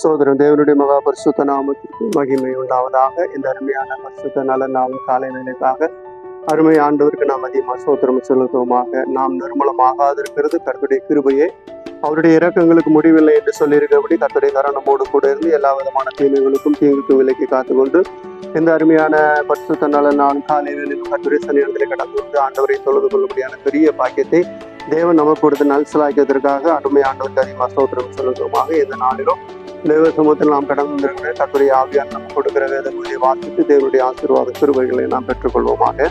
சோதரன் தேவனுடைய மகா பரிசுத்த நாமத்திற்கு மகிமை உண்டாவதாக. இந்த அருமையான பரிசுத்த நல்ல நாள் காலை வேலைக்காக அருமை ஆண்டவருக்கு நாம் அதிகமாக சோதரம் செலுத்துவோமாக. நாம் நிர்மலமாகாது இருக்கிறது கர்த்தருடைய கிருபையே, அவருடைய இரக்கங்களுக்கு முடிவில்லை என்று சொல்லியிருக்கிறபடி கர்த்தருடைய கரணமோடு கூட இருந்து எல்லா விதமான தீமைகளுக்கும் தீங்குக்கு விலைக்கு காத்துக்கொண்டு இந்த அருமையான பரிசுத்த நல்ல நாள் காலை வேலையில் கர்த்தருடைய சன்னிதானத்திலே கடந்து வந்து ஆண்டவரை தொழுது கொள்ளும்படியான பெரிய பாக்கியத்தை தேவன் நமக்கு கொடுத்து நல்சலாக்கியதற்காக அருமை ஆண்டவருக்கு அதிகமாக சோதரம் செலுத்துவோமாக. இந்த நாளிலும் தேவ சமூகத்தில் நாம் கடந்து வந்திருக்கிற கர்த்தருடைய ஆவியால் நமக்கு கொடுக்கிற வேதங்களை வாசித்து தேவனுடைய ஆசீர்வாத கிருபைகளை நாம் பெற்றுக்கொள்வோமாக.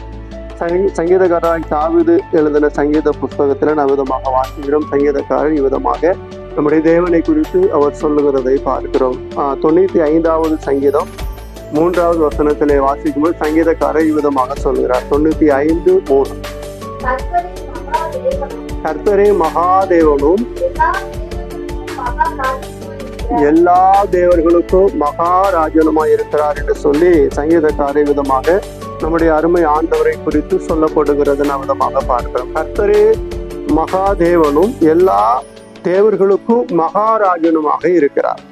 சங்கீதக்காரராய் தாவீது எழுதின சங்கீத புஸ்தகத்தில் நாம் விதமாக வாசிக்கிறோம். சங்கீதக்காரர் இவ்விதமாக நம்முடைய தேவனை குறித்து அவர் சொல்லுகிறதை பார்க்கிறோம். 95வது சங்கீதம் 3வது வசனத்திலே வாசிக்கும்போது சங்கீதக்காரர் இவ்விதமாக சொல்கிறார். 95:3 கர்த்தரே மகாதேவனும் எல்லா தேவர்களுக்கும் மகாராஜனுமாய் இருக்கிறார் என்று சொல்லி சங்கீதக்காரர் விதமாக நம்முடைய அருமை ஆண்டவரை குறித்து சொல்லப்படுகிறது நாம் விதமாக பார்க்கிறோம். கர்த்தரே மகாதேவனும் எல்லா தேவர்களுக்கும் மகாராஜனுமாக இருக்கிறார்.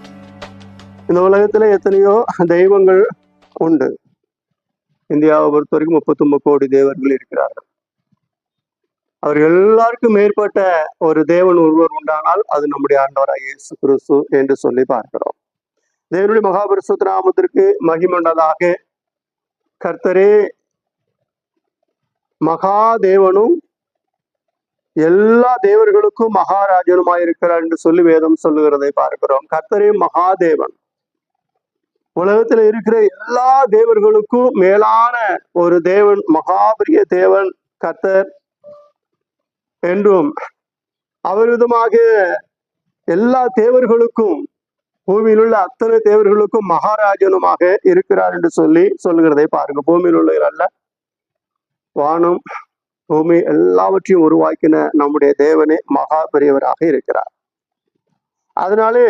இந்த உலகத்துல எத்தனையோ தெய்வங்கள் உண்டு. இந்தியாவை பொறுத்த வரைக்கும் 39 கோடி தேவர்கள் இருக்கிறார்கள். அவர் எல்லாருக்கும் மேற்பட்ட ஒரு தேவன் ஒருவர் உண்டானால் அது நம்முடைய ஆண்டவராக இயேசு கிறிஸ்து என்று சொல்லி பார்க்கிறோம். தேவனுடைய மகாபரிசுத்த நாமத்திற்கு மகிமையுண்டதாக. கர்த்தரே மகாதேவனும் எல்லா தேவர்களுக்கும் மகாராஜனுமாயிருக்கிறார் என்று சொல்லி வேதம் சொல்லுகிறதை பார்க்கிறோம். கர்த்தரே மகாதேவன், உலகத்தில் இருக்கிற எல்லா தேவர்களுக்கும் மேலான ஒரு தேவன், மகாபரிய தேவன் கர்த்தர் என்றும் அவர் விதமாக எல்லா தேவர்களுக்கும் பூமியில் உள்ள அத்தனை தேவர்களுக்கும் மகாராஜனுமாக இருக்கிறார் என்று சொல்லி சொல்லுகிறதை பாருங்க. பூமியில் உள்ள அல்ல, வானம் பூமி எல்லாவற்றையும் உருவாக்கின நம்முடைய தேவனே மகா பெரியவராக இருக்கிறார். அதனாலே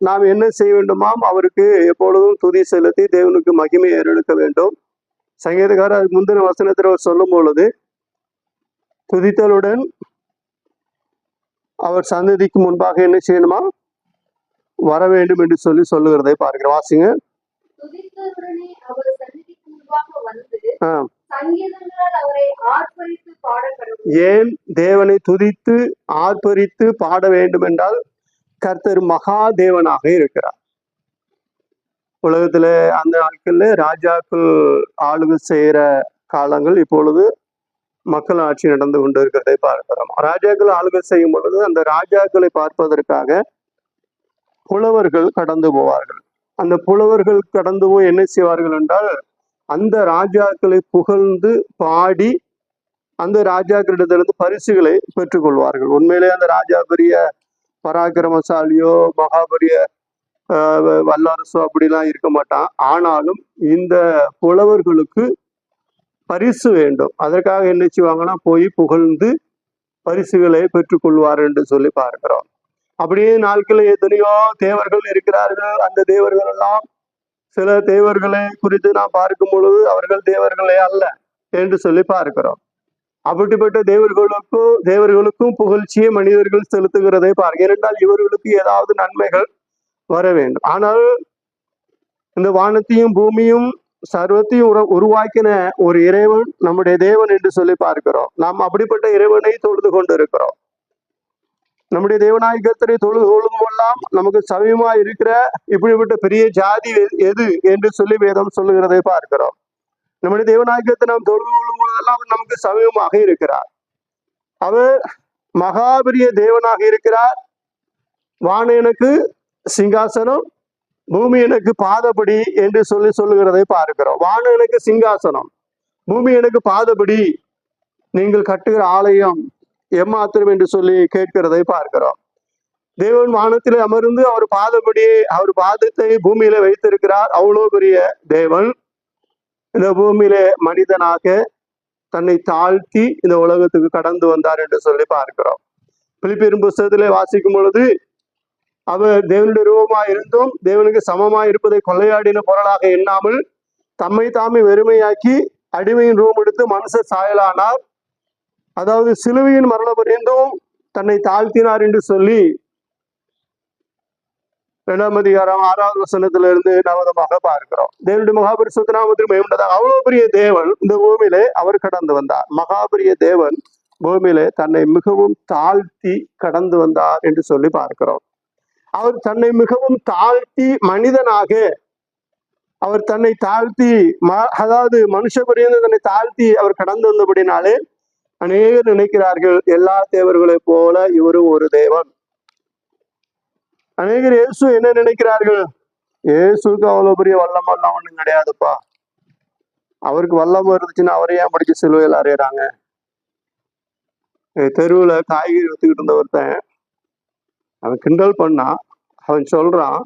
நாம் என்ன செய்ய வேண்டுமாம்? அவருக்கு எப்பொழுதும் துதி செலுத்தி தேவனுக்கு மகிமை ஏறெடுக்க வேண்டும். சங்கீதக்காரர் அதுக்கு முந்தின வசனத்தில் சொல்லும் பொழுது துதித்தலுடன் அவர் சந்ததிக்கு முன்பாக என்ன செய்யணுமா? வர வேண்டும் என்று சொல்லி சொல்லுகிறதை பார்க்கிறோம். வாசிங்க. ஏன் தேவனை துதித்து ஆர்ப்பரித்து பாட வேண்டும் என்றால் கர்த்தர் மகாதேவனாக இருக்கிறார். உலகத்துல அந்த நாட்கள்ல ராஜாக்கள் ஆளுகை செய்யற காலங்கள் இப்பொழுது மக்கள் ஆட்சி நடந்து கொண்டு இருக்கிறதை பார்க்கிறோம். ராஜாக்கள் ஆளுகை செய்யும் பொழுது அந்த ராஜாக்களை பார்ப்பதற்காக புலவர்கள் கடந்து போவார்கள். அந்த புலவர்கள் கடந்து போய் என்ன செய்வார்கள் என்றால் அந்த ராஜாக்களை புகழ்ந்து பாடி அந்த ராஜாக்களிடத்திலிருந்து பரிசுகளை பெற்றுக்கொள்வார்கள். உண்மையிலே அந்த ராஜா பெரிய பராக்கிரமசாலியோ மகாபரிய வல்லரசோ அப்படிலாம் இருக்க மாட்டான். ஆனாலும் இந்த புலவர்களுக்கு பரிசு வேண்டும். அதற்காக என்ன செய்வாங்கன்னா போய் புகழ்ந்து பரிசுகளை பெற்றுக்கொள்வார் என்று சொல்லி பார்க்கிறோம். அப்படியே நாட்களில் எத்தனையோ தேவர்கள் இருக்கிறார்கள். அந்த தேவர்கள் எல்லாம் சில தேவர்களை குறித்து நாம் பார்க்கும் பொழுது அவர்கள் தேவர்களே அல்ல என்று சொல்லி பார்க்கிறோம். அப்படிப்பட்ட தேவர்களுக்கும் புகழ்ச்சியை மனிதர்கள் செலுத்துகிறதை பார்க்க. ஏனென்றால் இவர்களுக்கு ஏதாவது நன்மைகள் வர வேண்டும். ஆனால் இந்த வானத்தையும் பூமியும் சர்வத்தையும் உருவாக்கின ஒரு இறைவன் நம்முடைய தேவன் என்று சொல்லி பார்க்கிறோம். நாம் அப்படிப்பட்ட இறைவனை தொழுது கொண்டு இருக்கிறோம். நம்முடைய தேவனாய் கர்த்தரை தொழுது கொள்ளும்போதெல்லாம் நமக்கு சமயமா இருக்கிற இப்படிப்பட்ட பெரிய ஜாதி எது என்று சொல்லி வேதம் சொல்லுகிறதை பார்க்கிறோம். நம்முடைய தேவனாய் கர்த்தரை நாம் தொழுது கொள்ளும் போதெல்லாம் அவர் நமக்கு சமயமாக இருக்கிறார். அவர் மகாபெரிய தேவனாக இருக்கிறார். வான எனக்கு சிங்காசனம், பூமி எனக்கு பாதபடி என்று சொல்லி சொல்லுகிறதை பார்க்கிறோம். வானம் எனக்கு சிங்காசனம், பூமி எனக்கு பாதபடி, நீங்கள் கட்டுகிற ஆலயம் எம்மாத்திரம் என்று சொல்லி கேட்கிறதை பார்க்கிறோம். தேவன் வானத்தில் அமர்ந்து அவர் பாதபடியே அவர் பாதத்தை பூமியில வைத்திருக்கிறார். அவ்வளோ பெரிய தேவன் இந்த பூமியில மனிதனாக தன்னை தாழ்த்தி இந்த உலகத்துக்கு கடந்து வந்தார் என்று சொல்லி பார்க்கிறோம். பிலிப்பியர் புஸ்தகத்திலே வாசிக்கும் பொழுது அவர் தேவனுடைய ரூபமா இருந்தும் தேவனுக்கு சமமா இருப்பதை கொள்ளையாடின பொருளாக எண்ணாமல் தம்மை தாமே வெறுமையாக்கி அடிமையின் ரூபம் எடுத்து மனுஷ சாயலானார். அதாவது சிலுவையின் மரண பரியந்தம் தன்னை தாழ்த்தினார் என்று சொல்லி 2 6வது வசனத்திலிருந்து நவதமாக பார்க்கிறோம். தேவனுடைய மகாபரிசுத்த நாமத்திற்கு மேம்பட்டதாக அவ்வளவு பெரிய தேவன் இந்த பூமியிலே அவர் கடந்து வந்தார். மகாபரிய தேவன் பூமியிலே தன்னை மிகவும் தாழ்த்தி கடந்து வந்தார் என்று சொல்லி பார்க்கிறோம். அவர் தன்னை மிகவும் தாழ்த்தி மனிதனாக அவர் தன்னை தாழ்த்தி அதாவது மனுஷபரியந்து தன்னை தாழ்த்தி அவர் கடந்து வந்தபடினாலே அநேகர் நினைக்கிறார்கள் எல்லா தேவர்களைப் போல இவரும் ஒரு தேவன். அநேகர் இயேசு என்ன நினைக்கிறார்கள், இயேசுக்கு அவ்வளவு பெரிய வல்லமெல்லாம் ஒண்ணும் கிடையாதுப்பா, அவருக்கு வல்லமை இருந்துச்சுன்னா அவரை ஏன் படிச்சு சிலுவையில் அறையிறாங்க. தெருவுல காய்கறி வித்துக்கிட்டு இருந்த ஒருத்தன் அவன் கிண்டல் பண்ணா, அவன் சொல்றான்,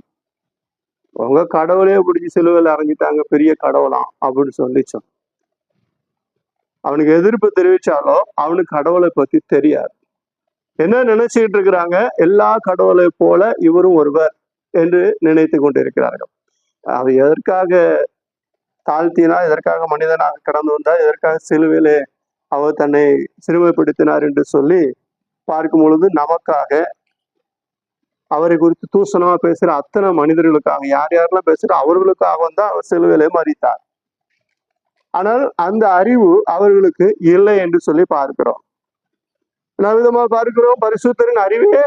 உங்க கடவுளே பிடிச்சி சிலுவையில் அரைஞ்சிட்டாங்க, பெரிய கடவுளாம் அப்படின்னு சொல்லிச்சான். அவனுக்கு எதிர்ப்பு தெரிவிச்சாலோ அவனுக்கு கடவுளை பத்தி தெரியாது. என்ன நினைச்சுக்கிட்டு இருக்கிறாங்க, எல்லா கடவுளை போல இவரும் ஒருவர் என்று நினைத்து கொண்டிருக்கிறார்கள். அது எதற்காக தாழ்த்தினா, எதற்காக மனிதனாக கடந்து வந்தார், எதற்காக சிலுவையிலே அவர் தன்னை சிறுமைப்படுத்தினார் என்று சொல்லி பார்க்கும் பொழுது நமக்காக, அவரை குறித்து தூசணமா பேசுற அத்தனை மனிதர்களுக்காக, யார் யாரெல்லாம் பேசுற அவர்களுக்காக தான் அவர் சிலுவையிலே மரித்தார். ஆனால் அந்த அறிவு அவர்களுக்கு இல்லை என்று சொல்லி பார்க்கிறோம். விதமாக பார்க்கிறோம், பரிசுத்தரின் அறிவே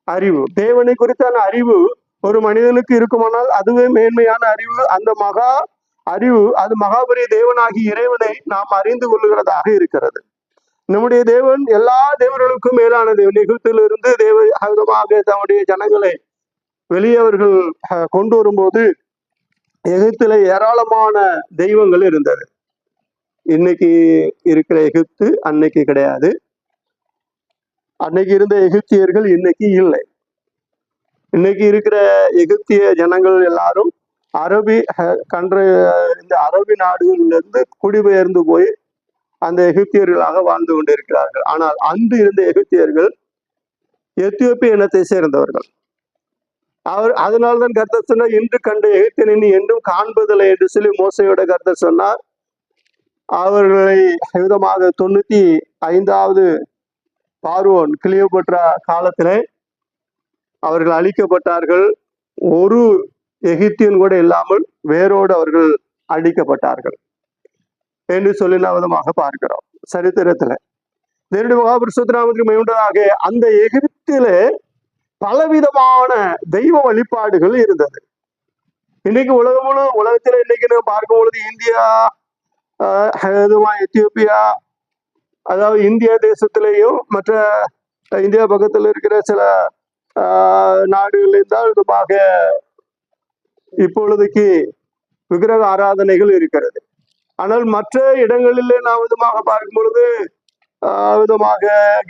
அறிவு. தேவனை குறித்தான அறிவு ஒரு மனிதனுக்கு இருக்குமானால் அதுவே மேன்மையான அறிவு. அந்த மகா அறிவு அது மகாபரிய தேவனாகி இறைவனை நாம் அறிந்து கொள்ளுகிறதாக இருக்கிறது. நம்முடைய தேவன் எல்லா தேவர்களுக்கும் மேலான தேவன். எகிப்திலிருந்து விதமாக தம்முடைய ஜனங்களை வெளியவர்கள் கொண்டு வரும்போது எகிப்தில ஏராளமான தெய்வங்கள் இருந்தது. இன்னைக்கு இருக்கிற எகிப்து அன்னைக்கு கிடையாது. அன்னைக்கு இருந்த எகிப்தியர்கள் இன்னைக்கு இல்லை. இன்னைக்கு இருக்கிற எகிப்திய ஜனங்கள் எல்லாரும் இந்த அரபி நாடுகள்ல இருந்து குடிபெயர்ந்து போய் அந்த எகிப்தியர்களாக வாழ்ந்து கொண்டிருக்கிறார்கள். ஆனால் அன்று இருந்த எகிப்தியர்கள் எத்தியோப்பிய இனத்தை சேர்ந்தவர்கள். அதனால்தான் கர்த்தர் சொன்னார், இன்று கண்ட எகிப்தியனை என்றும் காண்பதில்லை என்று சொல்லி மோசையோட கர்த்தர் சொன்னார். அவர்களை விதமாக 95வது பார்வோன் கிளியோபட்ரா காலத்திலே அவர்கள் அழிக்கப்பட்டார்கள். ஒரு எகிப்தியன் கூட இல்லாமல் வேரோடு அவர்கள் அழிக்கப்பட்டார்கள் என்று சொல்லி விதமாக பார்க்கிறோம் சரித்திரத்துல. தேவனுடைய மகாபரிசுத்த நாமத்திற்கு மகிமையுண்டாக அந்த எகிப்திலே பலவிதமான தெய்வ வழிபாடுகள் இருந்தது. இன்னைக்கு உலகத்துல இன்னைக்கு நம்ம பார்க்கும் பொழுது இந்தியா, எத்தியோப்பியா, அதாவது இந்தியா தேசத்திலேயும் மற்ற இந்தியா பக்கத்தில் இருக்கிற சில நாடுகளில் தான் விதமாக இப்பொழுதைக்கு விக்கிரக ஆராதனைகள் இருக்கிறது. ஆனால் மற்ற இடங்களிலே நாம் விதமாக பார்க்கும் பொழுது விதமாக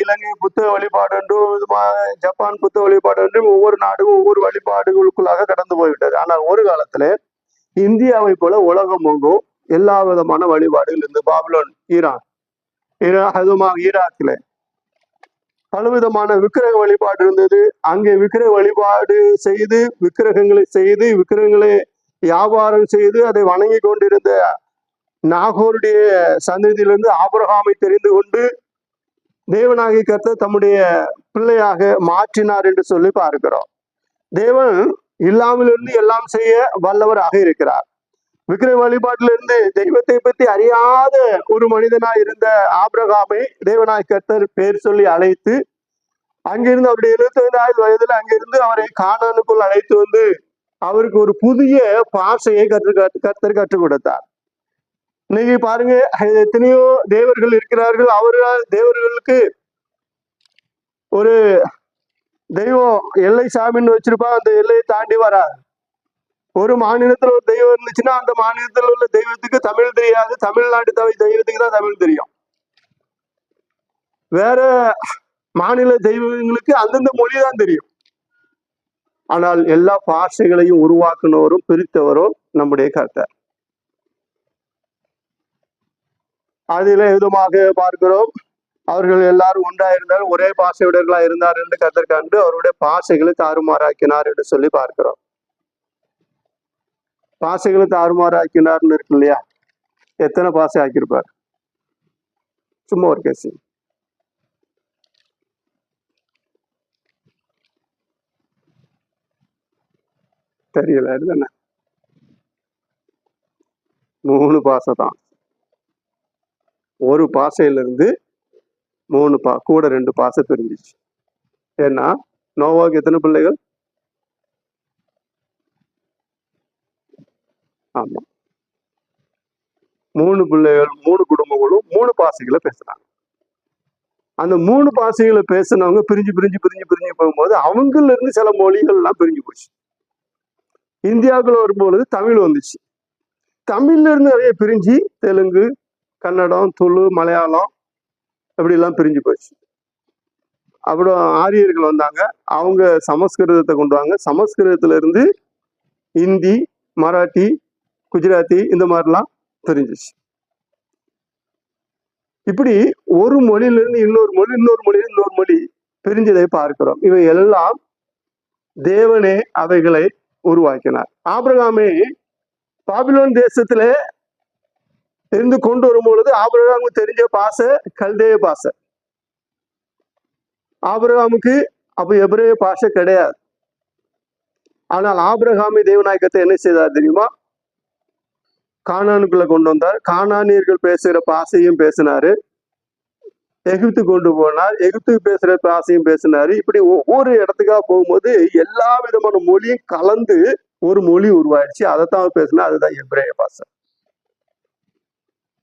இலங்கை புத்த வழிபாடு என்றும் விதமாக ஜப்பான் புத்த வழிபாடு என்றும் ஒவ்வொரு நாடும் ஒவ்வொரு வழிபாடுகளுக்குள்ளாக கடந்து போய்விட்டது. ஆனால் ஒரு காலத்துல இந்தியாவை போல உலகம் எங்கும் எல்லா விதமான வழிபாடுகள் இருந்து பாபிலோன், ஈராக்ல பலவிதமான விக்கிரக வழிபாடு இருந்தது. அங்கே விக்கிரக வழிபாடு செய்து விக்கிரகங்களை வியாபாரம் செய்து அதை வணங்கி கொண்டிருந்த நாகோருடைய சந்ததியிலிருந்து ஆபிரகாமை தெரிந்து கொண்டு தேவனாகிய கர்த்தர் தம்முடைய பிள்ளையாக மாற்றினார் என்று சொல்லி பார்க்கிறோம். தேவன் இல்லாமலிருந்து எல்லாம் செய்ய வல்லவராக இருக்கிறார். விக்கிரக வழிபாட்டிலிருந்து தெய்வத்தை பற்றி அறியாத ஒரு மனிதனாய் இருந்த ஆபிரகாமை தேவனாய் கர்த்தர் பேர் சொல்லி அழைத்து அங்கிருந்து அவருடைய 75 வயதுல அங்கிருந்து அவரை கானானுக்குள் அழைத்து வந்து அவருக்கு ஒரு புதிய பாஷையை கர்த்தர் கற்றுக் கொடுத்தார். இன்னைக்கு பாருங்க, எத்தனையோ தேவர்கள் இருக்கிறார்கள். தேவர்களுக்கு ஒரு தெய்வம் எல்லை சாமின்னு வச்சிருப்பா, அந்த எல்லையை தாண்டி வராது. ஒரு மாநிலத்துல ஒரு தெய்வம் இருந்துச்சுன்னா அந்த மாநிலத்தில் உள்ள தெய்வத்துக்கு தமிழ் தெரியாது, தமிழ்நாட்டு தெய்வத்துக்கு தான் தமிழ் தெரியும். வேற மாநில தெய்வங்களுக்கு அந்தந்த மொழிதான் தெரியும். ஆனால் எல்லா பாஷைகளையும் உருவாக்குனவரும் பிரித்தவரும் நம்முடைய கர்த்தர். அதில விதமாக பார்க்கிறோம், அவர்கள் எல்லாரும் ஒன்றாயிருந்தார், ஒரே பாஷையுடையவர்களா இருந்தார் என்று கர்த்தர் கண்டு அவருடைய பாஷைகளை தாறுமாறாக்கினார் என்று சொல்லி பார்க்கிறோம். பாஷைகளை தாறுமாறாக்கினார்னு இருக்கு இல்லையா, எத்தனை பாஷை ஆக்கியிருப்பார்? சும்மா ஒரு கேசி. தெரியல தானே. 3 பாசை தான். ஒரு பாசையிலிருந்து 3 கூட 2 பாசை பிரிஞ்சிச்சு. ஏன்னா நோவாவுக்கு எத்தனை பிள்ளைகள்? ஆமா, 3 பிள்ளைகள், 3 குடும்பங்களும் 3 பாசைகளை பேசுறாங்க. அந்த 3 பாசைகளை பேசினவங்க பிரிஞ்சு பிரிஞ்சு பிரிஞ்சு பிரிஞ்சு போகும்போது அவங்கல இருந்து சில மொழிகள் எல்லாம் பிரிஞ்சு போச்சு. இந்தியாவுக்குள்ள வரும்பொழுது தமிழ் வந்துச்சு. தமிழ்ல இருந்து நிறைய பிரிஞ்சு தெலுங்கு, கன்னடம், துளு, மலையாளம் அப்படி எல்லாம் பிரிஞ்சு போச்சு. அப்புறம் ஆரியர்கள் வந்தாங்க, அவங்க சமஸ்கிருதத்தை கொண்டு வாங்க. சமஸ்கிருதத்துல இருந்து ஹிந்தி, மராட்டி, குஜராத்தி இந்த மாதிரிலாம் பிரிஞ்சிச்சு. இப்படி ஒரு மொழியிலிருந்து இன்னொரு மொழி, இன்னொரு மொழியிலிருந்து இன்னொரு மொழி பிரிஞ்சதை பார்க்கிறோம். இவை எல்லாம் தேவனே அவைகளை உருவாக்கினார். ஆபிரகாமை பாபிலோன் தேசத்துல இருந்து கொண்டு வரும்பொழுது ஆபிரகாமுக்கு தெரிஞ்ச பாசை கல்தேய பாசை. ஆபிரகாமுக்கு அப்ப எபிரேய பாஷை கிடையாது. ஆனால் ஆபிரகாமை தேவநாயகத்தை என்ன செய்தார் தெரியுமா? கானானுக்குள்ள கொண்டு வந்தார். கானானியர்கள் பேசுகிற பாசையும் பேசினாரு. எகிப்து கொண்டு போனார், எகிப்துக்கு பேசுற பாசையும் பேசினாரு. இப்படி ஒவ்வொரு இடத்துக்காக போகும்போது எல்லா விதமான மொழியும் கலந்து ஒரு மொழி உருவாயிடுச்சு. அதைத்தான் பேசினா அதுதான் எபிரேய பாஷை.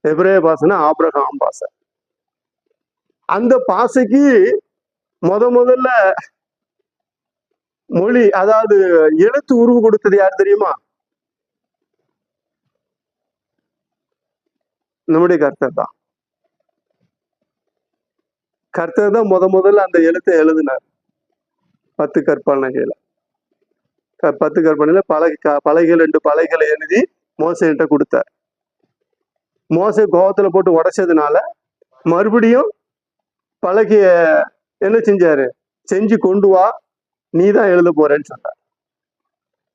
எபிரேய பாஷைன்னா ஆபிரகாம் பாஷை. அந்த பாஷைக்கு முதல்ல மொழி, அதாவது எழுத்து உருவு கொடுத்தது யார் தெரியுமா? நம்முடைய கர்த்தர் தான். கர்த்தர் தான் முதல்ல அந்த எழுத்தை எழுதினார். 10 கற்பலகையில 10 கற்பனையில பலகைகள் 2 பலகைகளை எழுதி மோசைகிட்ட கொடுத்தார். மோசை கோபத்துல போட்டு உடைச்சதுனால மறுபடியும் பலகைய என்ன செஞ்சாரு? செஞ்சு கொண்டு வா, நீ தான் எழுத போறேன்னு சொன்னார்.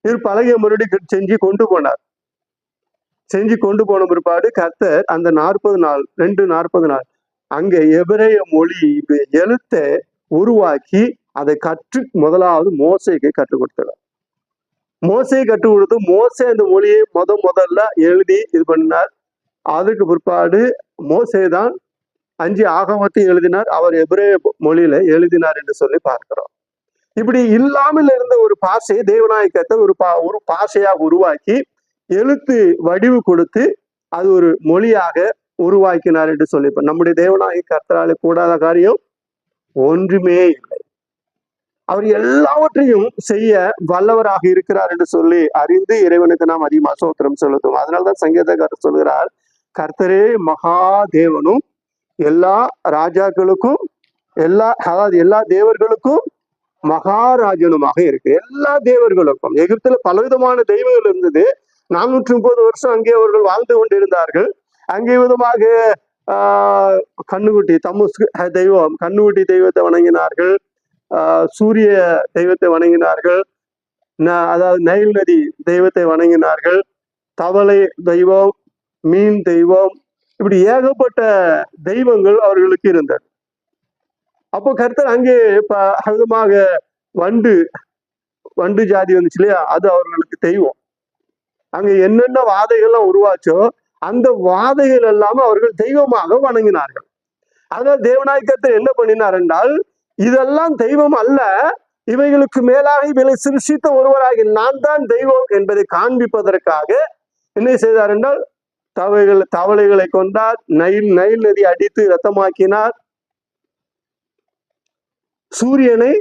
இவர் பலகைய மறுபடியும் செஞ்சு கொண்டு போனார். செஞ்சு கொண்டு போன பிற்பாடு கர்த்தர் அந்த 40 நாள் 40 நாள் அங்க எபிரேய மொழி எழுத்தை உருவாக்கி அதை முதலாவது மோசைக்கு கற்றுக் கொடுத்தார். மோசையை கற்றுக் கொடுத்து மோசை அந்த மொழியை முதல்ல எழுதி இது பண்ணார். அதுக்கு பிற்பாடு மோசே தான் 5 ஆகமத்தையும் எழுதினார். அவர் எபிரேய மொழியில எழுதினார் என்று சொல்லி பார்க்கிறோம். இப்படி இல்லாமல் இருந்த ஒரு பாஷையை தேவநாயகத்தை ஒரு பாஷையாக உருவாக்கி எழுத்து வடிவு கொடுத்து அது ஒரு மொழியாக உருவாக்கினார் என்று சொல்லி. நம்முடைய தேவநாயக கர்த்தராலே கூடாத காரியம் ஒன்றுமே இல்லை. அவர் எல்லாவற்றையும் செய்ய வல்லவராக இருக்கிறார் என்று சொல்லி அறிந்து இறைவனுக்கு நாம் அதிகமாக ஸ்தோத்திரம் செலுத்தும். அதனால்தான் சங்கீதக்காரர் சொல்கிறார், கர்த்தரே மகா தேவனும் எல்லா ராஜாக்களுக்கும் எல்லா தேவர்களுக்கும் மகாராஜனுமாக இருக்கு. எல்லா தேவர்களுக்கும். எகிப்துல பலவிதமான தெய்வங்கள் இருந்தது. 430 வருஷம் அங்கே அவர்கள் வாழ்ந்து கொண்டிருந்தார்கள். அங்கே விதமாக கண்ணுக்குட்டி தெய்வம், கண்ணுக்குட்டி தெய்வத்தை வணங்கினார்கள். சூரிய தெய்வத்தை வணங்கினார்கள். அதாவது நைல் நதி தெய்வத்தை வணங்கினார்கள். தவளை தெய்வம், மீன் தெய்வம், இப்படி ஏகப்பட்ட தெய்வங்கள் அவர்களுக்கு இருந்தது. அப்போ கர்த்தர் அங்கே விதமாக வண்டு ஜாதி வந்துச்சு இல்லையா, அது அவர்களுக்கு தெய்வம். அங்க என்னென்ன வாதைகள்லாம் உருவாச்சோ அந்த வாதைகள் எல்லாமே அவர்கள் தெய்வமாக வணங்கினார்கள். அதனால தேவநாயகத்தை என்ன பண்ணினார் என்றால், இதெல்லாம் தெய்வம் அல்ல, இவைகளுக்கு மேலாக இவைகளை சிருஷ்டித்த ஒருவராகி நான் தான் தெய்வம் என்பதை காண்பிப்பதற்காக என்ன செய்தார் என்றால், தவளைகளை கொண்டார், நைல் நதி அடித்து ரத்தமாக்கினார், சூரியனை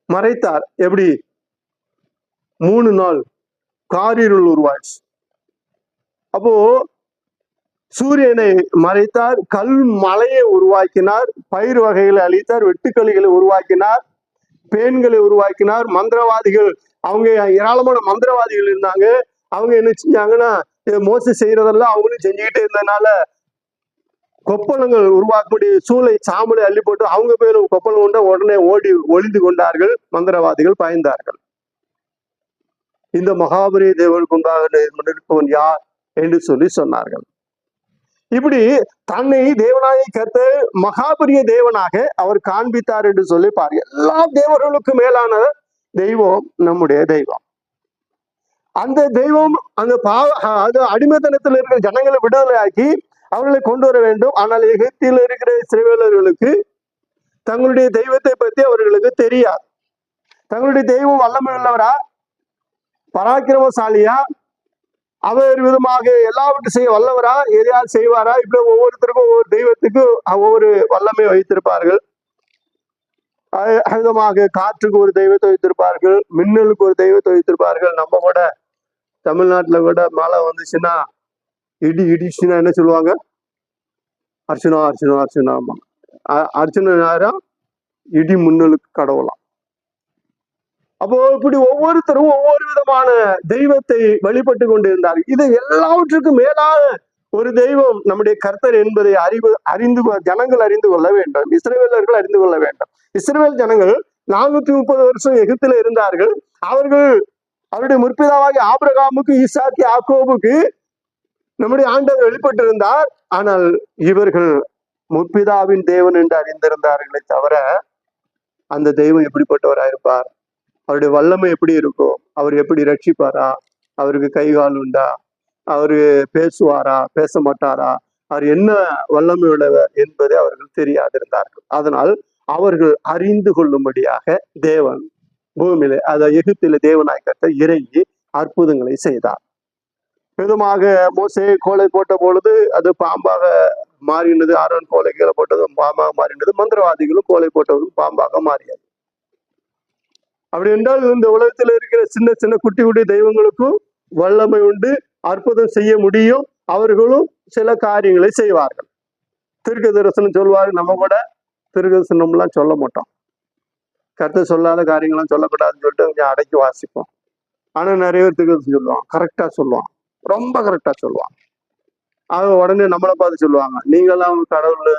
மறைத்தார். எப்படி? 3 நாள் காரிருள் உருவாச்சு. அப்போ சூரியனை மறைத்தார், கல் மலையை உருவாக்கினார், பயிர் வகைகளை அழித்தார், வெட்டுக்களிகளை உருவாக்கினார், பேன்களை உருவாக்கினார். மந்திரவாதிகள், அவங்க ஏராளமான மந்திரவாதிகள் இருந்தாங்க. அவங்க என்ன செஞ்சாங்கன்னா, மோசை செய்யறதெல்லாம் அவங்களும் செஞ்சுக்கிட்டே இருந்ததுனால கொப்பளங்கள் உருவாக்கக்கூடிய சூளை சாம்பலை அள்ளி போட்டு அவங்க பேரும் கொப்பளம் கொண்ட உடனே ஒளிந்து கொண்டார்கள். மந்திரவாதிகள் பயந்தார்கள். இந்த மகாபரிய தேவனுக்கு உண்டாக இருப்பவன் யார் என்று சொல்லி சொன்னார்கள். இப்படி தன்னை தேவனாயை கர்த்தர் மகாபரிய தேவனாக அவர் காண்பித்தார் என்று சொல்லி பாரு. எல்லா தேவர்களுக்கும் மேலான தெய்வம் நம்முடைய தெய்வம். அந்த தெய்வம் அந்த அது அடிமைத்தனத்தில் இருக்கிற ஜனங்களை விடுதலை ஆக்கி அவர்களை கொண்டு வர வேண்டும். ஆனால் எகிப்தில் இருக்கிற இஸ்ரவேலர்களுக்கு தங்களுடைய தெய்வத்தை பற்றி அவர்களுக்கு தெரியாது. தங்களுடைய தெய்வம் வல்லமை உள்ளவரா, பராக்கிரமசாலியா, அவர் விதமாக எல்லாவற்றையும் செய்ய வல்லவரா, எதையாவது செய்வாரா, இப்படி ஒவ்வொருத்தருக்கும் ஒவ்வொரு தெய்வத்துக்கு ஒவ்வொரு வல்லமை வைத்திருப்பார்கள். விதமாக காற்றுக்கு ஒரு தெய்வத்தை வைத்திருப்பார்கள், மின்னலுக்கு ஒரு தெய்வத்தை வைத்திருப்பார்கள். நம்ம கூட தமிழ்நாட்டுல கூட மழை வந்துச்சுன்னா இடிச்சுன்னா என்ன சொல்லுவாங்க? அர்ச்சனா அர்ச்சனா அர்ச்சனா. அர்ச்சனை நேரம் இடி முன்னலுக்கு கடவுளாம். அப்போ இப்படி ஒவ்வொருத்தரும் ஒவ்வொரு விதமான தெய்வத்தை வழிபட்டு கொண்டிருந்தார். இது எல்லாவற்றுக்கும் மேலான ஒரு தெய்வம் நம்முடைய கர்த்தர் என்பதை ஜனங்கள் அறிந்து கொள்ள வேண்டும். இஸ்ரவேலர்கள் அறிந்து கொள்ள வேண்டும். இஸ்ரவேல் ஜனங்கள் 430 வருஷம் எகிப்தில இருந்தார்கள். அவருடைய முற்பிதாவாகி ஆபிரகாமுக்கு, ஈசாக்கு, யாக்கோபுக்கு நம்முடைய ஆண்டவர் வெளிப்பட்டு இருந்தார். ஆனால் இவர்கள் முற்பிதாவின் தேவன் என்று அறிந்திருந்தார்களே தவிர அந்த தெய்வம் எப்படிப்பட்டவராயிருப்பார், அவருடைய வல்லமை எப்படி இருக்கும், அவர் எப்படி ரட்சிப்பாரா, அவருக்கு கை கால் உண்டா, அவரு பேசுவாரா, பேச மாட்டாரா, அவர் என்ன வல்லமை உள்ளவர் என்பதை அவர்கள் தெரியாதிருந்தார்கள். அதனால் அவர்கள் அறிந்து கொள்ளும்படியாக தேவன் பூமியில, எகிப்தில தேவனாய் கர்த்தர் இறங்கி அற்புதங்களை செய்தார். விதமாக மோசே கோலை போட்ட பொழுது அது பாம்பாக மாறினது. ஆரோன் கோலை கீழே போட்டதும் பாம்பாக மாறினது. மந்திரவாதிகளும் கோலை போட்டதும் பாம்பாக மாறியது. அப்படி என்றால் இந்த உலகத்தில் இருக்கிற சின்ன சின்ன குட்டி குட்டி தெய்வங்களுக்கும் வல்லமை உண்டு, அற்புதம் செய்ய முடியும். அவர்களும் சில காரியங்களை செய்வார்கள். தீர்க்க தரிசனம் சொல்வாரு. நம்ம கூட தீர்க்க தரிசனம்லாம் சொல்ல மாட்டோம். கர்த்தர் சொல்லாத காரியங்கள்லாம் சொல்லக்கூடாதுன்னு சொல்லிட்டு கொஞ்சம் அடக்கி வாசிப்போம். ஆனா நிறைய பேர் தீர்க்க தரிசனம் சொல்லுவான், கரெக்டா சொல்லுவான், ரொம்ப கரெக்டா சொல்லுவான். அவங்க உடனே நம்மளை பார்த்து சொல்லுவாங்க, நீங்கெல்லாம் கடவுள்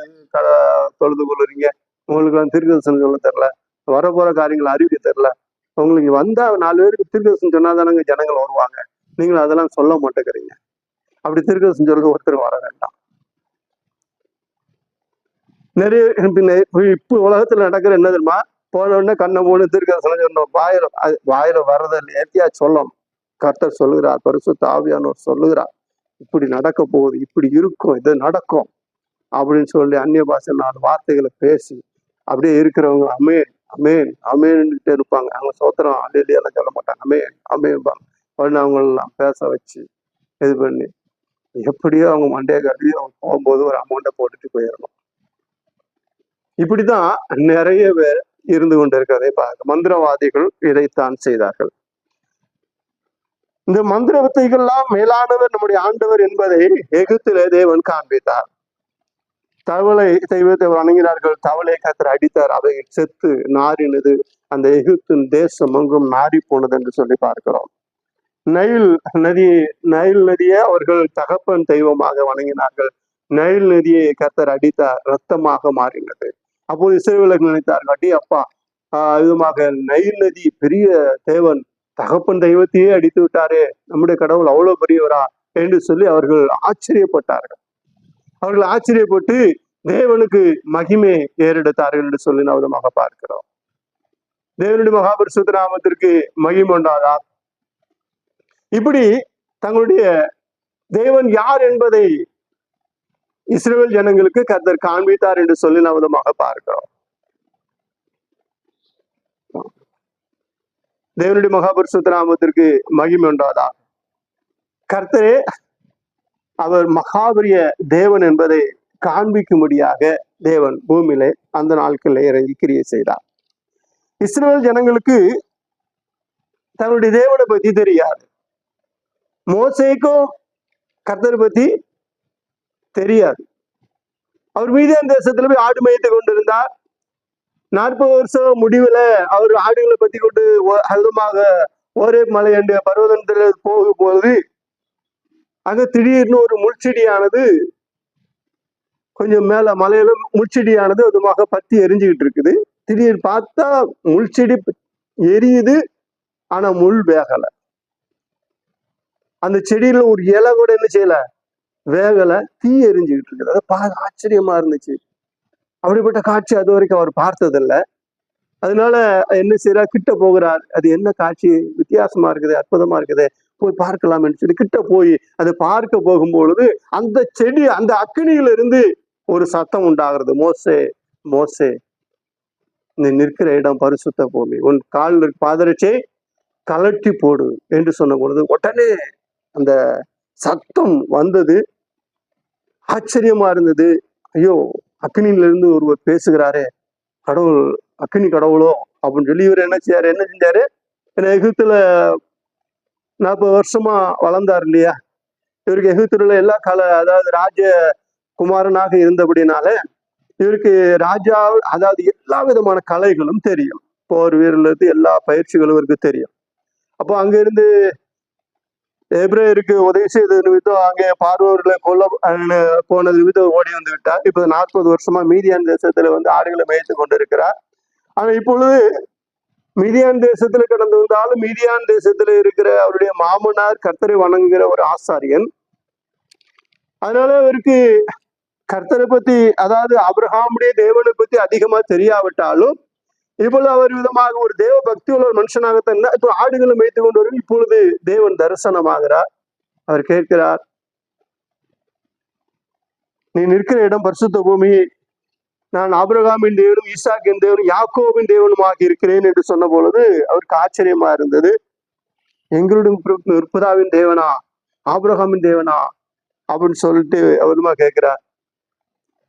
தொழுது கொள்ளுறீங்க, உங்களுக்கு எல்லாம் தீர்க்க தரிசனம் சொல்ல தெரியல, வரப்போற காரியங்களை அறிவிக்க தெரியல, உங்களுக்கு வந்தா 4 பேருக்கு தீர்க்கதரிசனம் சொன்னாதானங்க ஜனங்கள் வருவாங்க, நீங்களும் அதெல்லாம் சொல்ல மாட்டேங்கிறீங்க. அப்படி தீர்க்கதரிசனம் சொல்றது ஒருத்தர் வர வேண்டாம். நிறைய இப்ப உலகத்துல நடக்கிற என்ன தெரியுமா, போன உடனே கண்ணை மூணு தீர்க்கதரிசனம் சொன்னோம், வாயில வர்றதை நேர்த்தியா சொல்லணும். கர்த்தர் சொல்லுகிறார், பரிசுத்த ஆவியானவர் சொல்லுகிறார், இப்படி நடக்க போகுது, இப்படி இருக்கும், இது நடக்கும் அப்படின்னு சொல்லி அந்நிய பாஷை 4 வார்த்தைகளை பேசி அப்படியே இருக்கிறவங்க அமேன் அமேன் அமேன்னுட்டே இருப்பாங்க. அவங்க சோத்திரம் அல்லேலூயாலாம் சொல்ல மாட்டாங்க, அமேன் அமேன்பாங்க. உடனே அவங்களெல்லாம் பேச வச்சு இது பண்ணி எப்படியோ அவங்க மண்டைய கட்டி அவங்க போகும்போது ஒரு அமௌண்ட்டை போட்டுட்டு போயிடணும். இப்படிதான் நிறைய பேர் இருந்து கொண்டு இருக்கிறதை பார்க்க. மந்திரவாதிகள் இதைத்தான் செய்தார்கள். இந்த மந்திர வித்தைகள்லாம் மேலானவர் நம்முடைய ஆண்டவர் என்பதை எகிப்திலே தேவன் காண்பித்தார். தவளை தெய்வத்தை வணங்கினார்கள், தவளை கர்த்தர் அடித்தார், அவை செத்து நாரினது, அந்த எகிப்தின் தேசம் எங்கும் நாரி போனது என்று சொல்லி பார்க்கிறோம். நைல் நதியை அவர்கள் தகப்பன் தெய்வமாக வணங்கினார்கள். நைல் நதியை கர்த்தர் அடித்தார், ரத்தமாக மாறினது. அப்போது இஸ்ரவேலர்கள் நினைத்தார்கள், அடி அப்பா, விதமாக நைல் நதி பெரிய தேவன் தகப்பன் தெய்வத்தையே அடித்து விட்டாரே, நம்முடைய கடவுள் அவ்வளவு பெரியவரா என்று சொல்லி அவர்கள் ஆச்சரியப்பட்டார்கள். அவர்கள் ஆச்சரியப்பட்டு தேவனுக்கு மகிமை ஏறெடுத்தார்கள் என்று சொல்லி நாம் விதமாக பார்க்கிறோம். தேவனுடைய மகாபரிசுத்த நாமத்திற்கு மகிமை உண்டாதா? இப்படி தங்களுடைய தேவன் யார் என்பதை இஸ்ரவேல் ஜனங்களுக்கு கர்த்தர் காண்பித்தார் என்று சொல்லி நாம் விதமாக பார்க்கிறோம். தேவனுடைய மகாபரிசுத்த நாமத்திற்கு மகிமை உண்டாதா? கர்த்தரே அவர் மகாபரிய தேவன் என்பதை காண்பிக்கும்படியாக தேவன் பூமியிலே அந்த நாட்களில் இறங்கி கிரியை செய்தார். இஸ்ரவேல் ஜனங்களுக்கு தன்னுடைய தேவனை பத்தி தெரியாது. மோசேக்கும் கர்த்தரை பத்தி தெரியாது. அவர் மீதியான் தேசத்துல போய் ஆடு மேய்த்து கொண்டிருந்தார். 40 வருஷம் முடிவுல அவர் ஆடுகளை பத்தி கொண்டு அதிகமாக ஒரே மலை என்ற பர்வதத்துல போகும்போது அங்க திடீர்னு ஒரு முள்செடியானது கொஞ்சம் மேல மலையில முள்செடியானது அதுமாக பத்தி எரிஞ்சுக்கிட்டு இருக்குது. திடீர்னு பார்த்தா முள்செடி எரியுது, ஆனா முள் வேகலை. அந்த செடியில ஒரு இலை கூட என்ன செய்யல, வேகலை, தீ எரிஞ்சுக்கிட்டு இருக்குது. அதை பார்க்க ஆச்சரியமா இருந்துச்சு. அப்படிப்பட்ட காட்சி அது வரைக்கும் அவர் பார்த்ததில்லை. அதனால என்ன செய்யறார், கிட்ட போகிறார். அது என்ன காட்சி, வித்தியாசமா இருக்குது, அற்புதமா இருக்குது, போய் பார்க்கலாம் என்று சொல்லி கிட்ட போய் அதை பார்க்க போகும்பொழுது அந்த செடி, அந்த அக்கினியிலிருந்து ஒரு சத்தம் உண்டாகிறது. மோசே, மோசே, நீ நிற்கிற இடம் பரிசுத்த பூமி, உன் கால் பாதரட்சை கலட்டி போடு என்று சொன்ன பொழுது உடனே அந்த சத்தம் வந்தது. ஆச்சரியமா இருந்தது. ஐயோ, அக்னியிலிருந்து ஒருவர் பேசுகிறாரே, கடவுள், அக்னி கடவுளோ அப்படின்னு சொல்லி இவர் என்ன செஞ்சாரு, எகிப்துல 40 வருஷமா வளர்ந்தார் இல்லையா, இவருக்கு எகிப்துல எல்லா அதாவது ராஜ குமாரனாக இருந்தபடினால இவருக்கு ராஜா, அதாவது எல்லா விதமான கலைகளும் தெரியும். போர் வீரர்ல இருந்து எல்லா பயிற்சிகளும் இவருக்கு தெரியும். அப்போ அங்க இருந்து எபிரேயருக்கு உதவி செய்த நிமித்தம் அங்கே பார்வோர்களை கொல்ல போனது நிமித்தம் ஓடி வந்து விட்டார். இப்ப 40 வருஷமா மீதியான் தேசத்துல ஆடுகளை மேய்த்து கொண்டிருக்கிறார். ஆனா இப்பொழுது மீதியான் தேசத்துல கடந்து வந்தாலும் மீதியான் தேசத்துல இருக்கிற அவருடைய மாமனார் கர்த்தரை வணங்குகிற ஒரு ஆசாரியன். அதனால அவருக்கு கர்த்தரை பத்தி, அதாவது ஆபிரகாமுடைய தேவனை பத்தி அதிகமா தெரியாவிட்டாலும் இப்பொழுது அவர் விதமாக ஒரு தேவ பக்தி உள்ள ஒரு மனுஷனாகத்தான் இப்போ ஆடுகளை மேய்த்து கொண்டு வரும். இப்பொழுது தேவன் தரிசனமாகிறார். அவர் கேட்கிறார், நீ நிற்கிற இடம் பரிசுத்த பூமி, நான் ஆபிரகாமின் தேவனும் ஈசாக்கின் தேவனும் யாக்கோபின் தேவனுமாக இருக்கிறேன் என்று சொன்ன பொழுது அவருக்கு ஆச்சரியமா இருந்தது. எங்களுடைய முற்பிதாவின் தேவனா, ஆபிரகாமின் தேவனா அப்படின்னு சொல்லிட்டு அவருமா கேட்கிறார்.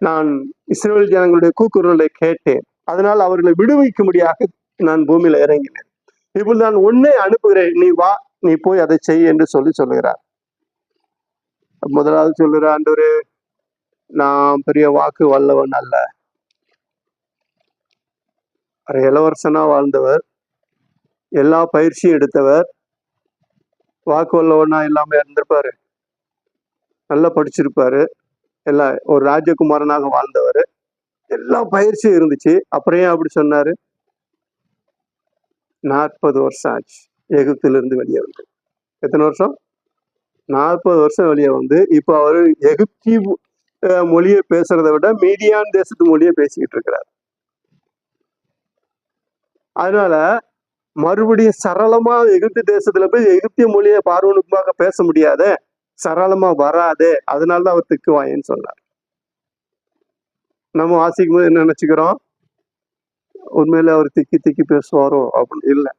நான் இஸ்ரவேல் ஜனங்களுடைய கூக்குரலை கேட்டேன், அதனால் அவர்களை விடுவிக்கும்படியாக நான் பூமியில இறங்கினேன். இப்பொழுது நான் உன்னை அனுப்புகிறேன், நீ வா, நீ போய் அதை செய் என்று சொல்லுகிறார். முதலாவது சொல்லுற, ஆண்டவரே, நான் பெரிய வாக்கு வல்லவன் அல்ல. இளவரசனா வாழ்ந்தவர், எல்லா பயிற்சியும் எடுத்தவர், வாக்கு வல்லவனா இல்லாம இருந்திருப்பாரு, நல்லா படிச்சிருப்பாரு, எல்லாம் ஒரு ராஜகுமாரனாக வாழ்ந்தவர், எல்லா பயிற்சியும் இருந்துச்சு. அப்புறம் ஏன் அப்படி சொன்னாரு? 40 வருஷம் ஆச்சு எகிப்துல இருந்து வெளியே வந்து. எத்தனை வருஷம்? 40 வருஷம் வெளியே வந்து இப்ப அவரு எகிப்தி மொழியை பேசுறதை விட மீதியான் தேசத்து மொழியை பேசிக்கிட்டு இருக்கிறார். அதனால மறுபடியும் சரளமா எகிப்து தேசத்துல போய் எகிப்திய மொழியை பார்வனுக்குமாக பேச முடியாத, சரளமா வராதே, அதனாலதான் அவர் திக்குவாயன்னு சொன்னார். நம்ம வாசிக்கும் போது என்ன நினைச்சுக்கிறோம், உண்மையில அவர் திக்கி திக்கி பேசுவாரோ அப்படின்னு. இல்லை,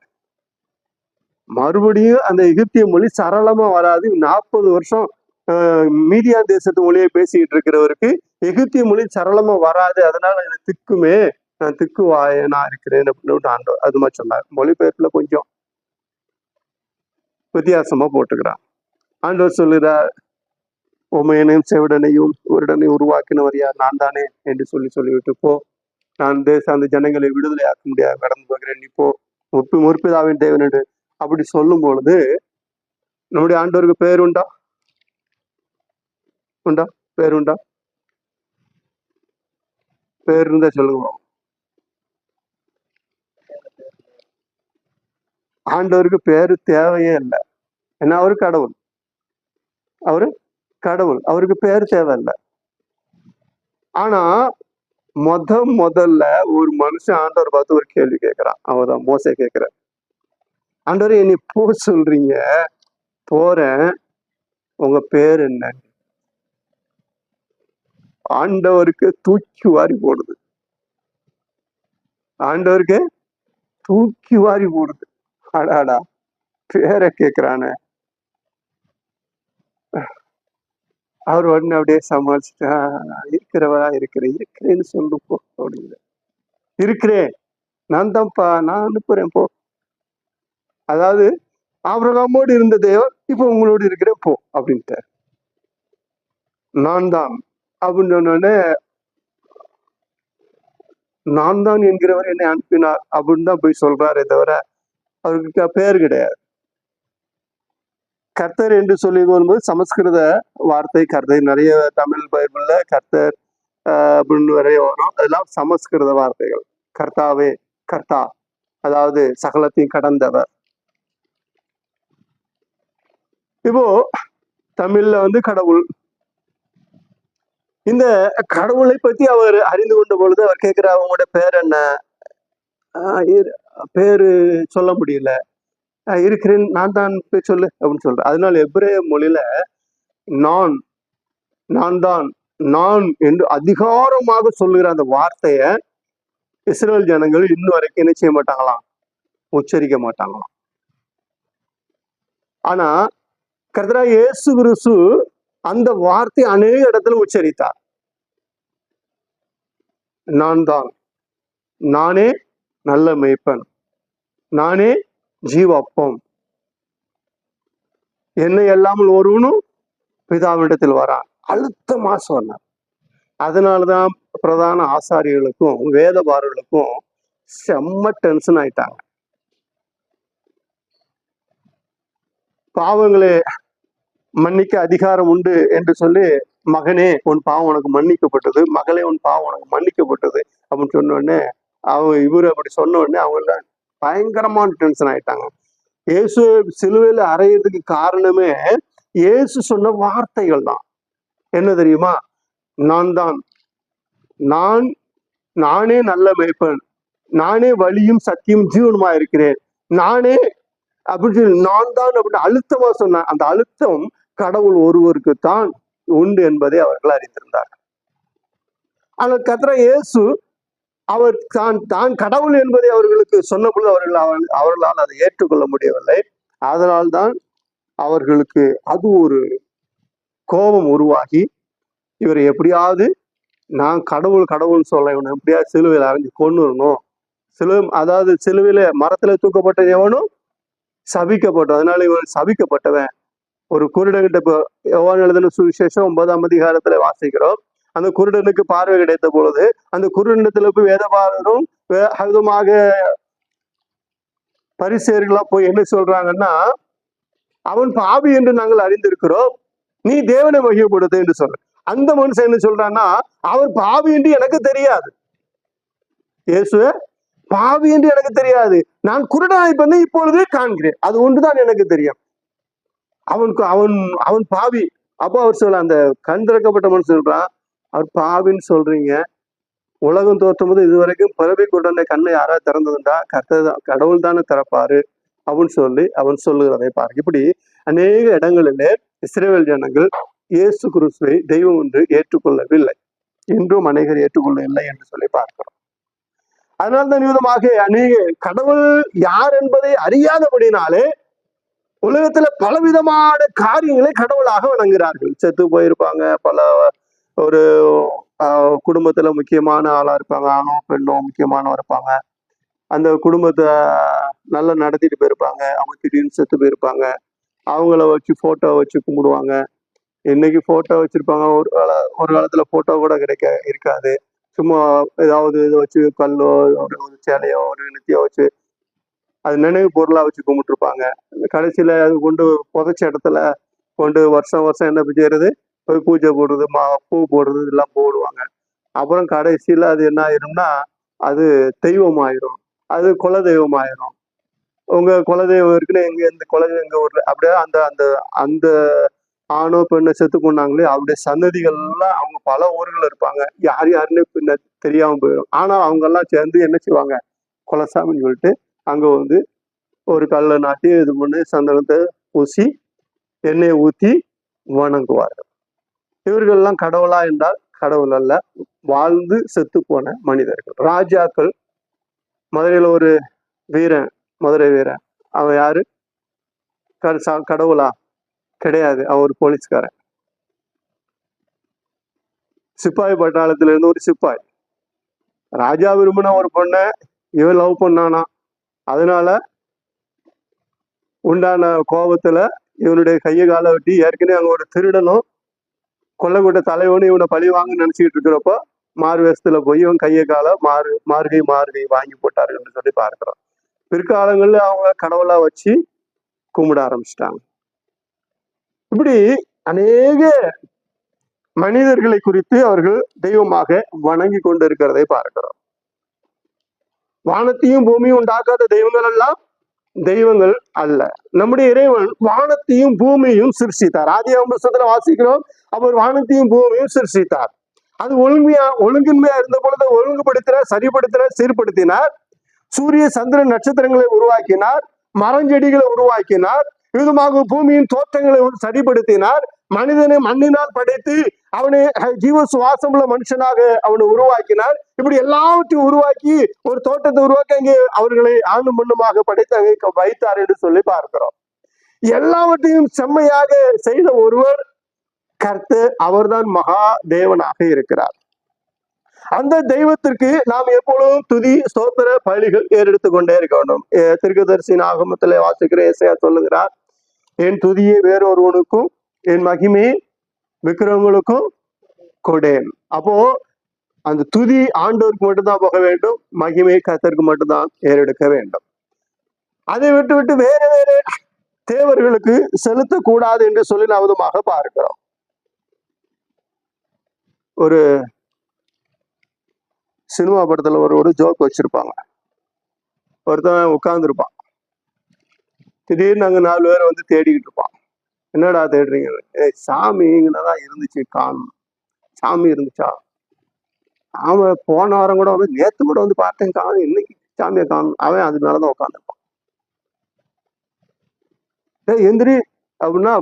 மறுபடியும் அந்த எகிப்திய மொழி சரளமா வராது. 40 வருஷம் மீதியா தேசத்து மொழியை பேசிக்கிட்டு இருக்கிறவருக்கு எகிப்திய மொழி சரளமா வராது, அதனால எனக்கு திக்குமே, நான் திக்குவாயனா இருக்கிறேன் அப்படின்னு ஆண்டவர் அது மாதிரி சொன்னார். மொழிபெயர்ப்புல கொஞ்சம் வித்தியாசமா போட்டுக்கிறான். ஆண்டவர் சொல்லுறார், உமையனையும் செவிடனையும் ஒருடனையும் உருவாக்கினவர் யார்? நான் தானே என்று சொல்லிவிட்டு போ, நான் அந்த ஜனங்களை விடுதலை ஆக்க முடியாது கடந்து போகிறேன், நீ போ, முற்பிதாவின் தேவன் என்று அப்படி சொல்லும் பொழுது நம்முடைய ஆண்டவருக்கு பேர் உண்டா? உண்டா? பேர் உண்டா? பேர் இருந்தா சொல்லுவோம். ஆண்டவருக்கு பேரு தேவையே இல்லை. ஏன்னா அவரு கடவுள், அவரு கடவுள், அவருக்கு பேர் தேவையில்லை. ஆனா முதல்ல ஒரு மனுஷன் ஆண்டவர் பார்த்து ஒரு கேள்வி கேட்கிறான். அவர்தான் மோசே கேட்கிறார், ஆண்டவரே, நீ போ சொல்றீங்க, போறேன், உங்க பேர் என்ன? ஆண்டவருக்கு தூக்கி வாரி போடுது. ஆண்டவருக்கு தூக்கி வாரி போடுது. அடாடா, பேரை கேட்கிறானே. அவர் உடனே அப்படியே சமாளிச்சுட்டா, இருக்கிறவரா இருக்கிறேன்னு சொல்லு போ அப்படின்னு. இருக்கிறேன், நான் தான்ப்பா, நான் அனுப்புறேன் போ. அதாவது ஆபிரகாமோடு இருந்த தேவன் இப்ப உங்களோடு இருக்கிறேன் போ அப்படின்ட்டு. நான் தான் அப்படின்னு சொன்னோடனே, நான் தான் என்கிறவர் என்னை அனுப்பினார் அப்படின்னு தான் போய் சொல்றாரே தவிர அவருக்கு பேர் கிடையாது. கர்த்தர் என்று சொல்லி வரும்போது சமஸ்கிருத வார்த்தை கர்த்தர், நிறைய தமிழ் பைபிள்ல கர்த்தர் அப்படின்னு நிறைய வரும், அதெல்லாம் சமஸ்கிருத வார்த்தைகள். கர்த்தாவே, கர்த்தா, அதாவது சகலத்தையும் கடந்தவர். இப்போ தமிழ்ல கடவுள். இந்த கடவுளை பத்தி அவர் அறிந்து கொண்ட பொழுது அவர் கேட்கிறார், உங்களோட பேர் என்ன? பேரு சொல்ல முடியல, இருக்கிறேன், நான் தான் சொல்லு அப்படின்னு சொல்றேன். அதனால எபிரேய மொழியில நான், நான் தான், நான் என்று அதிகாரமாக சொல்லுகிற அந்த வார்த்தைய இஸ்ரேல் ஜனங்கள் இன்னும் வரைக்கும் என்ன செய்ய மாட்டாங்களாம், உச்சரிக்க மாட்டாங்களாம். ஆனா கர்த்தராகிய இயேசு கிறிஸ்து அந்த வார்த்தை அநேக இடத்துல உச்சரித்தார். நான் தான், நானே நல்ல மேய்ப்பன், நானே ஜீவப்பம், என்னை இல்லாமல் ஒருவனும் பிதாவிடத்தில் வரான், அழுத்தமா சொன்னார். அதனாலதான் பிரதான ஆசாரியர்களுக்கும் வேதபாரர்களுக்கும் செம்ம டென்ஷன் ஆயிட்டாங்க. பாவங்களை மன்னிக்க அதிகாரம் உண்டு என்று சொல்லி, மகனே உன் பாவம் உனக்கு மன்னிக்கப்பட்டது, மகளே உன் பாவம் உனக்கு மன்னிக்கப்பட்டது அப்படின்னு சொன்ன உடனே இவரு அப்படி சொன்ன உடனே அவங்க பயங்கரமான டென்ஷன் ஆயிட்டாங்க. இயேசு சிலுவையில அறையிறதுக்கு காரணமே இயேசு சொன்ன வார்த்தைகள் தான். என்ன தெரியுமா? நான் தான், நானே நல்ல மேய்ப்பன், நானே வழியும் சத்தியம் ஜீவனுமா இருக்கிறேன், நானே அப்படின்னு சொல்லி நான் தான் அப்படின்னு அழுத்தமா சொன்ன அந்த அழுத்தம் கடவுள் ஒருவருக்கு தான் உண்டு என்பதை அவர்கள் அறிந்திருந்தார்கள். ஆனால் கர்த்தர் இயேசு அவர் தான் கடவுள் என்பதை அவர்களுக்கு சொன்ன பொழுது அவர்களால் அதை ஏற்றுக்கொள்ள முடியவில்லை. அதனால் தான் அவர்களுக்கு அது ஒரு கோபம் உருவாகி, இவரை எப்படியாவது நான் கடவுள் சொல்ல, இவனை எப்படியாவது சிலுவையில் அரைஞ்சு கொண்டுடணும், அதாவது சிலுவையில மரத்துல தூக்கப்பட்ட எவனும் சபிக்கப்பட்டவன், அதனால இவன் சபிக்கப்பட்டவன். ஒரு குருடன்கிட்ட இப்போ யோவான் எழுதின சுவிசேஷம் 9ஆம் அதிகாரத்துல வாசிக்கிறோம். அந்த குருடனுக்கு பார்வை கிடைத்த பொழுது அந்த குருடத்துல போய் வேதபாரரும் அதுமாக பரிசேயர்களா போய் என்ன சொல்றாங்கன்னா, அவன் பாவி என்று நாங்கள் அறிந்திருக்கிறோம், நீ தேவனை மகிமைப்படுத்து என்று சொல்ற. அந்த மனுஷன் என்ன சொல்றான்னா, அவர் பாவி என்று எனக்கு தெரியாது, இயேசுவே பாவி என்று எனக்கு தெரியாது, நான் குருடனாய் பண்ணி இப்பொழுது காண்கிறேன், அது ஒன்றுதான் எனக்கு தெரியும். அவன் பாவி. அப்போ அவர் சொல்ல, அந்த கண் திறக்கப்பட்ட மனுஷன் சொல்றான், அவர் பாவின்னு சொல்றீங்க, உலகம் தோற்றும் போது இதுவரைக்கும் பிறவி கொண்ட கண்ணை யாராவது திறந்ததுண்டா? கடவுள் தானே திறப்பாரு அப்படின்னு சொல்லி அவன் சொல்லுகிறதை பாருங்க. இப்படி அநேக இடங்களிலே இஸ்ரவேல் ஜனங்கள் இயேசு கிறிஸ்துவை தெய்வம் என்று ஏற்றுக்கொள்ளவில்லை, இன்றும் அநேகர் ஏற்றுக்கொள்ளவில்லை என்று சொல்லி பார்க்கிறோம். அதனால்தான் விதமாக அநேக கடவுள் யார் என்பதை அறியாதபடினாலே உலகத்துல பலவிதமான காரியங்களை கடவுளாக வணங்குகிறார்கள். செத்து போயிருப்பாங்க, பல ஒரு குடும்பத்துல முக்கியமான ஆளா இருப்பாங்க, ஆணோ பெண்ணோ முக்கியமானவா இருப்பாங்க, அந்த குடும்பத்தை நல்லா நடத்திட்டு போயிருப்பாங்க, அவங்க திடீர்னு செத்து போயிருப்பாங்க, அவங்கள வச்சு போட்டோ வச்சு கும்பிடுவாங்க. இன்னைக்கு போட்டோ வச்சிருப்பாங்க, ஒரு காலத்துல போட்டோ கூட இருக்காது, சும்மா ஏதாவது இதை வச்சு கல்லோ ஒரு சேலையோ ஒரு நெத்தியோ வச்சு அது நினைவு பொருளா வச்சு கும்பிட்டுருப்பாங்க. கடைசியில அது கொண்டு புதைச்ச இடத்துல கொண்டு வருஷம் என்ன செய்யறது, போய் பூஜை போடுறது, பூ போடுறது இதெல்லாம் போடுவாங்க. அப்புறம் கடைசியில அது என்ன ஆயிரும்னா, அது தெய்வம் ஆயிரும், அது குலதெய்வம் ஆயிரும். உங்க குலதெய்வம் இருக்குன்னு இந்த குலதெய்வம் எங்க ஊர்ல அப்படியே அந்த அந்த அந்த ஆணோ பெண்ணை செத்து கொண்டாங்களே அவருடைய சன்னதிகள் எல்லாம் அவங்க பல ஊர்கள் இருப்பாங்க, யாருன்னு பின்ன தெரியாம போயிடும். ஆனா அவங்க எல்லாம் சேர்ந்து என்ன செய்வாங்க, குலசாமின்னு சொல்லிட்டு அங்க வந்து ஒரு கல்லை நாட்டி இது பண்ணி சந்தனத்தை பூசி எண்ணெயை ஊத்தி வணங்குவார்கள். இவர்கள்லாம் கடவுளா என்றால் கடவுள் அல்ல, வாழ்ந்து செத்து போன மனிதர்கள், ராஜாக்கள். மதுரையில ஒரு வீரன், மதுரை வீரன், அவன் யாரு, கடவுளா? கிடையாது, அவன் ஒரு போலீஸ்காரன். சிப்பாய் பட்டாளத்துல இருந்து ஒரு சிப்பாய். ராஜா விரும்பின ஒரு பொண்ணை இவன் லவ் பண்ணானா, அதனால உண்டான கோபத்துல இவனுடைய கையை காலை வெட்டி, ஏற்கனவே அங்க ஒரு திருடனும் கொல்லக்கூட்ட தலைவனும் இவனை பழி வாங்க நினைச்சுக்கிட்டு இருக்கிறப்போ மாறு வேஷத்துல போய் இவன் கையை காலை மார்கை வாங்கி போட்டார்கள் என்று சொல்லி பார்க்கிறோம். பிற்காலங்கள்ல அவங்க கடவுளா வச்சு கும்பிட ஆரம்பிச்சிட்டாங்க. இப்படி அநேக மனிதர்களை குறித்து அவர்கள் தெய்வமாக வணங்கி கொண்டு இருக்கிறதை பார்க்கிறோம். வானத்தையும் பூமியும் உண்டாக்காத தெய்வங்கள் எல்லாம் தெய்வங்கள் அல்ல. நம்முடைய இறைவன் வானத்தையும் பூமியையும் சிருஷ்டித்தார். ஆதியாகம புத்தகத்துல வாசிக்கிறோம், அவர் வானத்தையும் பூமியையும் சிருஷ்டித்தார். அது ஒழுங்கின்மையா இருந்த பொழுது ஒழுங்குபடுத்தினார், சரிப்படுத்தினார், சீர்படுத்தினார். சூரிய சந்திரன் நட்சத்திரங்களை உருவாக்கினார், மரஞ்செடிகளை உருவாக்கினார், விதமாக பூமியின் தோற்றங்களை சரிப்படுத்தினார். மனிதனை மண்ணினால் படைத்து அவனை ஜீவ சுவாசமுள்ள மனுஷனாக அவனை உருவாக்கினார். இப்படி எல்லாவற்றையும் உருவாக்கி ஒரு தோட்டத்தை உருவாக்கி அங்கே அவர்களை ஆணும் மண்ணுமாக படைத்து அங்கே வைத்தார் என்று சொல்லி பார்க்கிறோம். எல்லாவற்றையும் செம்மையாக செய்த ஒருவர் கர்த்தர், அவர்தான் மகா தேவனாக இருக்கிறார். அந்த தெய்வத்திற்கு நாம் எப்பொழுதும் துதி ஸ்தோத்திர பலிகள் ஏறெடுத்து கொண்டே இருக்க வேண்டும். தீர்க்கதரிசியின் ஆகமத்திலே வாசிக்கிற ஏசாயா சொல்லுகிறார், என் துதியை வேறொருவனுக்கும் என் மகிமையை விக்கிரவங்களுக்கும் கொடேன். அப்போ அந்த துதி ஆண்டவருக்கு மட்டும்தான் போக வேண்டும், மகிமை கர்த்தருக்கு மட்டும்தான் ஏறெடுக்க வேண்டும். அதை விட்டு வேற வேற தேவர்களுக்கு செலுத்தக்கூடாது என்று சொல்லி நவதமாக பார்க்கிறோம். ஒரு சினிமா படத்துல ஒரு ஜோக் வச்சிருப்பாங்க. ஒருத்தன் உட்கார்ந்துருப்பான், திடீர்னு அங்க 4 பேரை வந்து தேடிக்கிட்டு இருப்பான். என்னடா தேடுறீங்க? சாமி இங்கதான் இருந்துச்சு, காணும். சாமி இருந்துச்சா? அவன் போன வாரம் கூட வந்து, நேத்து கூட வந்து பார்த்தேன், காணும். இன்னைக்கு சாமியை காணும். அவன் அது மேலதான் உட்காந்துருப்பான். எந்திரி அப்படின்னா,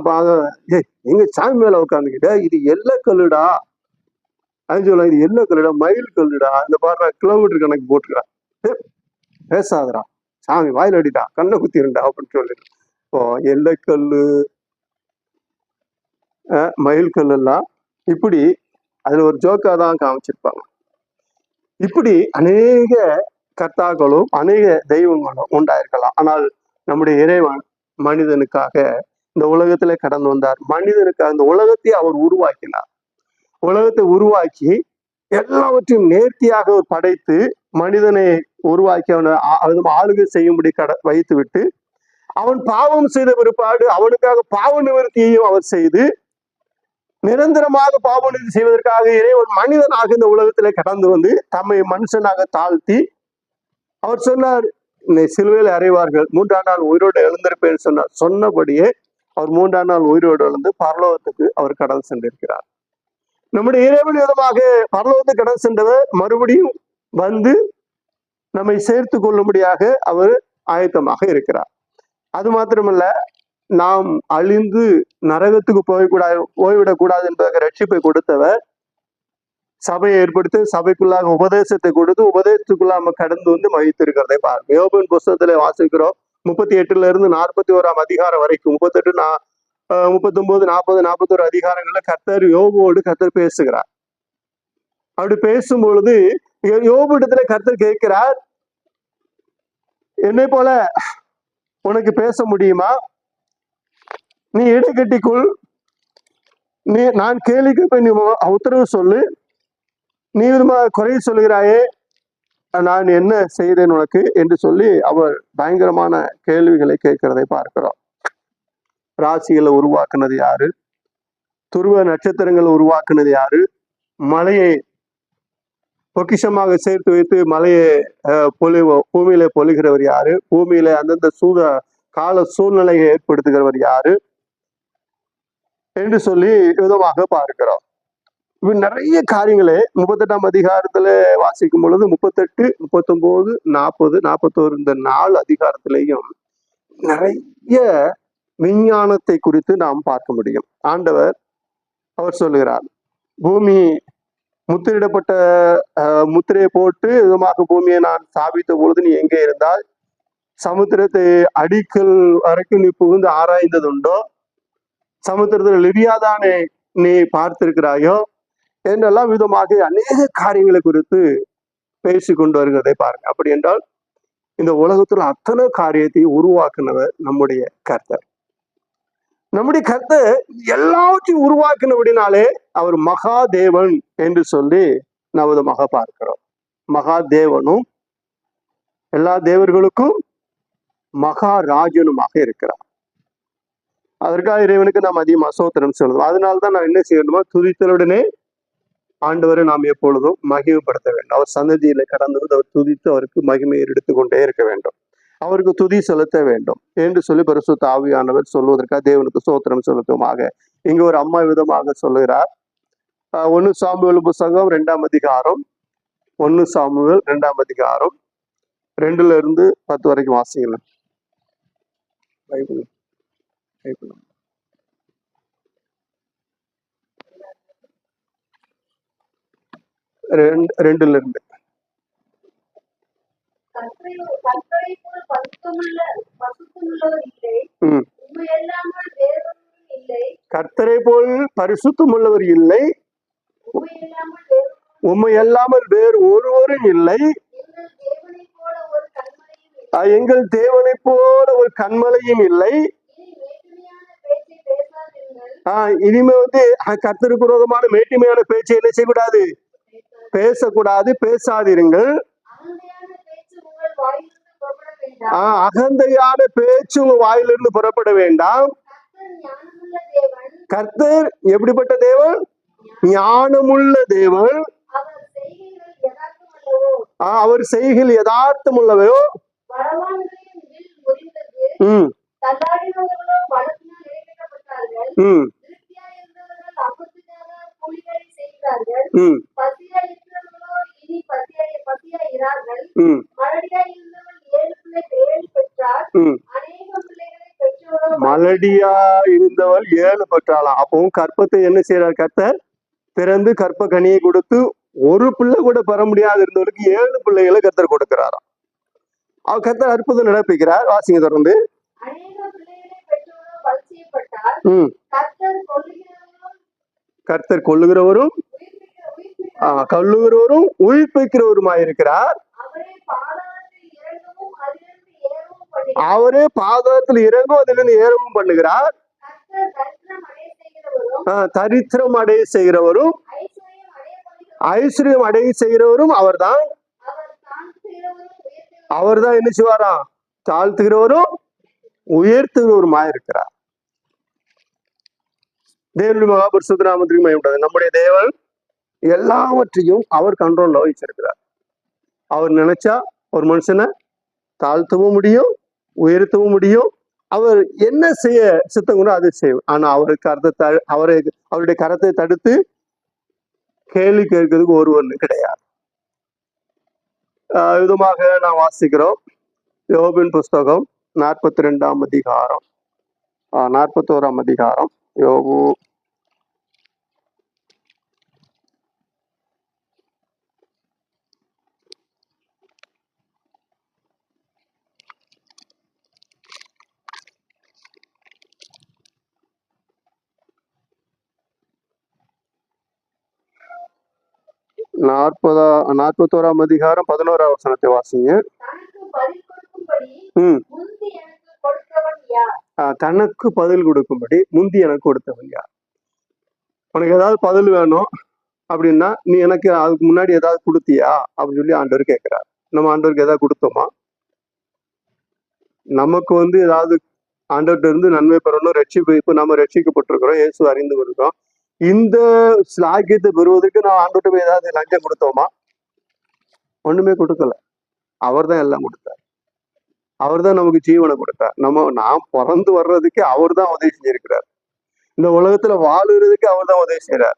எங்க சாமி மேல உட்காந்துக்கிட்ட, இது எல்லை கல்லுடா அப்படின்னு சொல்ல, இது எல்லை கல்லுடா, மயில் கல்லுடா, இந்த பாரு கிலோமீட்டர் கணக்கு போட்டுக்கிறான். பேசாதரா, சாமி வாயில் அடிடா, கண்ணை குத்திருண்டா அப்படின்னு சொல்லிட்டு. இப்போ எல்லைக்கல்லு, மயில் கல் எல்லாம் இப்படி அதுல ஒரு ஜோக்கா தான் காமிச்சிருப்பாங்க. இப்படி அநேக கர்த்தாக்களும் அநேக தெய்வங்களும் உண்டாயிருக்கலாம். ஆனால் நம்முடைய இறைவன் மனிதனுக்காக இந்த உலகத்துல கடந்து வந்தார். மனிதனுக்காக இந்த உலகத்தை அவர் உருவாக்கினார். உலகத்தை உருவாக்கி எல்லாவற்றையும் நேர்த்தியாக அவர் படைத்து மனிதனை உருவாக்கி அவனை ஆளுகை செய்யும்படி வைத்து விட்டு, அவன் பாவம் செய்த பிற்பாடு அவனுக்காக பாவ நிவர்த்தியையும் அவர் செய்து நிரந்தரமாக பாவ நிவர்த்தி செய்வதற்காக ஒரு மனிதனாக இந்த உலகத்திலே கடந்து வந்து தம்மை மனுஷனாக தாழ்த்தி அவர் சொன்னார், சிலுவையில் அறைவார்கள், 3ஆம் நாள் உயிரோடு எழுந்திருப்பேன்னு சொன்னார். சொன்னபடியே அவர் 3ஆம் நாள் உயிரோடு எழுந்து பரலோகத்துக்கு அவர் கடந்து சென்றிருக்கிறார். நம்முடைய இறைவன் விதமாக பரலோகத்துக்கு கடந்து சென்றவர் மறுபடியும் வந்து நம்மை சேர்த்து கொள்ளும்படியாக அவர் ஆயத்தமாக இருக்கிறார். அது மாத்திரமல்ல, நாம் அழிந்து நரகத்துக்கு போய்விடக்கூடாது என்பதாக ரட்சிப்பை கொடுத்தவர் சபையை ஏற்படுத்தி சபைக்குள்ளாக உபதேசத்தை கொடுத்து உபதேசத்துக்குள்ள நம்ம கடந்து வந்து மகிழ்த்திருக்கிறதை பாருங்க. யோபின் புஸ்தகத்துல வாசிக்கிறோம், 38 41 அதிகாரம் வரைக்கும், 38, 39, 40, 41 அதிகாரங்கள்ல கர்த்தர் யோபோடு கர்த்தர் பேசுகிறார். அப்படி பேசும் பொழுது யோபு இடத்துல கர்த்தர் கேட்கிறார், என்னை போல உனக்கு பேச முடியுமா? நீ இடைக்கட்டிக்குள், நான் கேள்விக்கு நீ உத்தரவு சொல்லு, நீ குறை சொல்லுகிறாயே, நான் என்ன செய்கிறேன் உனக்கு என்று சொல்லி அவர் பயங்கரமான கேள்விகளை கேட்கிறதை பார்க்கிறோம். ராசிகளை உருவாக்குனது யாரு? துருவ நட்சத்திரங்களை உருவாக்குனது யாரு? மலையை பொக்கிஷமாக சேர்த்து வைத்து மலையை பூமியில பொழிகிறவர் யாரு? பூமியில அந்தந்த கால சூழ்நிலையை ஏற்படுத்துகிறவர் யாரு என்று சொல்லி விதமாக பார்க்கிறோம். நிறைய காரியங்களே 38ஆம் அதிகாரத்துல வாசிக்கும் பொழுது 38, 39, 40, 41 இந்த 4 அதிகாரத்திலையும் நிறைய விஞ்ஞானத்தை குறித்து நாம் பார்க்க முடியும். ஆண்டவர் அவர் சொல்லுகிறார், பூமி முத்திரிடப்பட்ட முத்திரையை போட்டு விதமாக பூமியை நான் ஸ்தாபித்த பொழுது நீ எங்கே இருந்தால், சமுத்திரத்தை அடிக்கல் வரைக்கும் நீ புகுந்து ஆராய்ந்ததுண்டோ, சமுத்திரத்தில் லிவியாதானே நீ பார்த்திருக்கிறாயோ என்றெல்லாம் விதமாக அநேக காரியங்களை குறித்து பேசி கொண்டு வருகிறதை பாருங்க. அப்படி என்றால் இந்த உலகத்துல அத்தனை காரியத்தை உருவாக்குனவர் நம்முடைய கர்த்தர். நம்முடைய கர்த்தர் எல்லாவற்றையும் உருவாக்கினபடினாலே அவர் மகாதேவன் என்று சொல்லி நவதமாக பார்க்கிறோம். மகாதேவனும் எல்லா தேவர்களுக்கும் மகாராஜனுமாக இருக்கிறார். அதற்காக இறைவனுக்கு நாம் அதிகமாக ஸ்தோத்திரம் சொல்லுவோம். அதனால்தான் நான் என்ன செய்யணுமோ, துதித்தலுடனே ஆண்டவரை நாம் எப்பொழுதும் மகிமைப்படுத்த வேண்டும். அவர் சன்னதியில கடந்து வந்து அவர் துதித்து அவருக்கு மகிமையை எடுத்துக்கொண்டே இருக்க வேண்டும், அவருக்கு துதி செலுத்த வேண்டும் என்று சொல்லி பரிசுத்த ஆவியானவர் சொல்வதற்காக தேவனுக்கு ஸ்தோத்திரம் செலுத்துமாக இங்க ஒரு அம்மா விதமாக சொல்லுகிறார். 1 சாமுவேல் புத்தகம் 2ஆம் அதிகாரம், 1 சாமுவேல் 2ஆம் அதிகாரம் 2-10 வரைக்கும் வாசிங்களேன். பைபிள் பைபிள் 2 கர்த்தரை போல் பரிசுத்தமுள்ளவர் இல்லை, உம்மை அல்லாமல் வேறு ஒருவரும் இல்லை, எங்கள் தேவனை போல ஒரு கண்மலையும் இல்லை. இனிமே கர்த்தருக்கு விரோதமான மேட்டிமையான பேச்சை என்ன செய்யக்கூடாது, பேசக்கூடாது, பேசாதிருங்கள். அகந்தையான பேச்சு உங்க வாயிலிருந்து புறப்பட வேண்டாம். கர்த்தர் எப்படிப்பட்ட தேவன்? ஞானமுள்ள தேவன். அவர் செய்கையில் யதார்த்தம் உள்ளவையோ. மலடியா இருந்தவள் 7 பெற்றாளாம். அப்பவும் கற்பத்தை என்ன செய்யறார் கர்த்தர்? பிறந்து கற்ப கனியை கொடுத்து ஒரு பிள்ளை கூட பெற முடியாது இருந்தவளுக்கு 7 பிள்ளைகளை கர்த்தர் கொடுக்கிறாராம். அவர் கர்த்தர் அற்புதம் நடப்பிக்கிறார். வாசிங்க தொடர்ந்து. கர்த்தர் கொல்லுகிறவரும் உயிர்ப்பிக்கிறவருமாயிருக்கிறார். அவரே பாதத்தில் இறங்கும் அதிலிருந்து ஏறவும் பண்ணுகிறார். தரித்திரம் அடைய செய்கிறவரும் ஐஸ்வர்யம் அடைய செய்கிறவரும் அவர்தான். அவர்தான் என்ன செய்வாராம்? தாழ்த்துகிறவரும் உயர்த்துகிறவருமாயிருக்கிறார். தேவனுடைய மகாபரிசுத்த நாமத்துக்கு மகிமை. நம்முடைய தேவன் எல்லாவற்றையும் அவர் கண்ட்ரோல்ல வச்சிருக்கிறார். அவர் நினைச்சா ஒரு மனுஷனை தாழ்த்தவும் முடியும், உயர்த்தவும் முடியும். அவர் என்ன செய்ய சித்தம் கூட அதை செய்யும். ஆனா அவருடைய கரத்தை தடுத்து கேள்வி கேட்கறதுக்கு ஒருவர் கிடையாது. விதமாக நான் வாசிக்கிறோம். யோபின் புஸ்தகம் 42ஆம் அதிகாரம் 41ஆம் அதிகாரம். யோபு 41ஆம் அதிகாரம் 11ஆம் வசனத்தை வாசிங்க. தனக்கு பதில் கொடுக்கும்படி முந்தி எனக்கு கொடுத்தவன் யார்? உனக்கு ஏதாவது பதில் வேணும் அப்படின்னா நீ எனக்கு அதுக்கு முன்னாடி ஏதாவது கொடுத்தியா அப்படின்னு சொல்லி ஆண்டவர் கேட்கிறார். நம்ம ஆண்டவருக்கு ஏதாவது கொடுத்தோமா? நமக்கு ஏதாவது ஆண்டவர்கிட்ட இருந்து நன்மை பெறணும், ரட்சிப்பு. இப்ப நம்ம ரட்சிக்கப்பட்டிருக்கிறோம், இயேசு அறிந்து வருகிறோம். இந்த ஸ்லாக்கியத்தை பெறுவதற்கு நான் ஆண்டவர்கிட்ட ஏதாவது லஞ்சம் கொடுத்தோமா? ஒண்ணுமே கொடுக்கல. அவர் தான் எல்லாம் கொடுத்தார். அவர் தான் நமக்கு ஜீவனை கொடுத்தார். நாம் பிறந்து வர்றதுக்கு அவர் தான் உதவி செஞ்சிருக்கிறார். இந்த உலகத்துல வாழுறதுக்கு அவர் தான் உதவி செய்யறார்.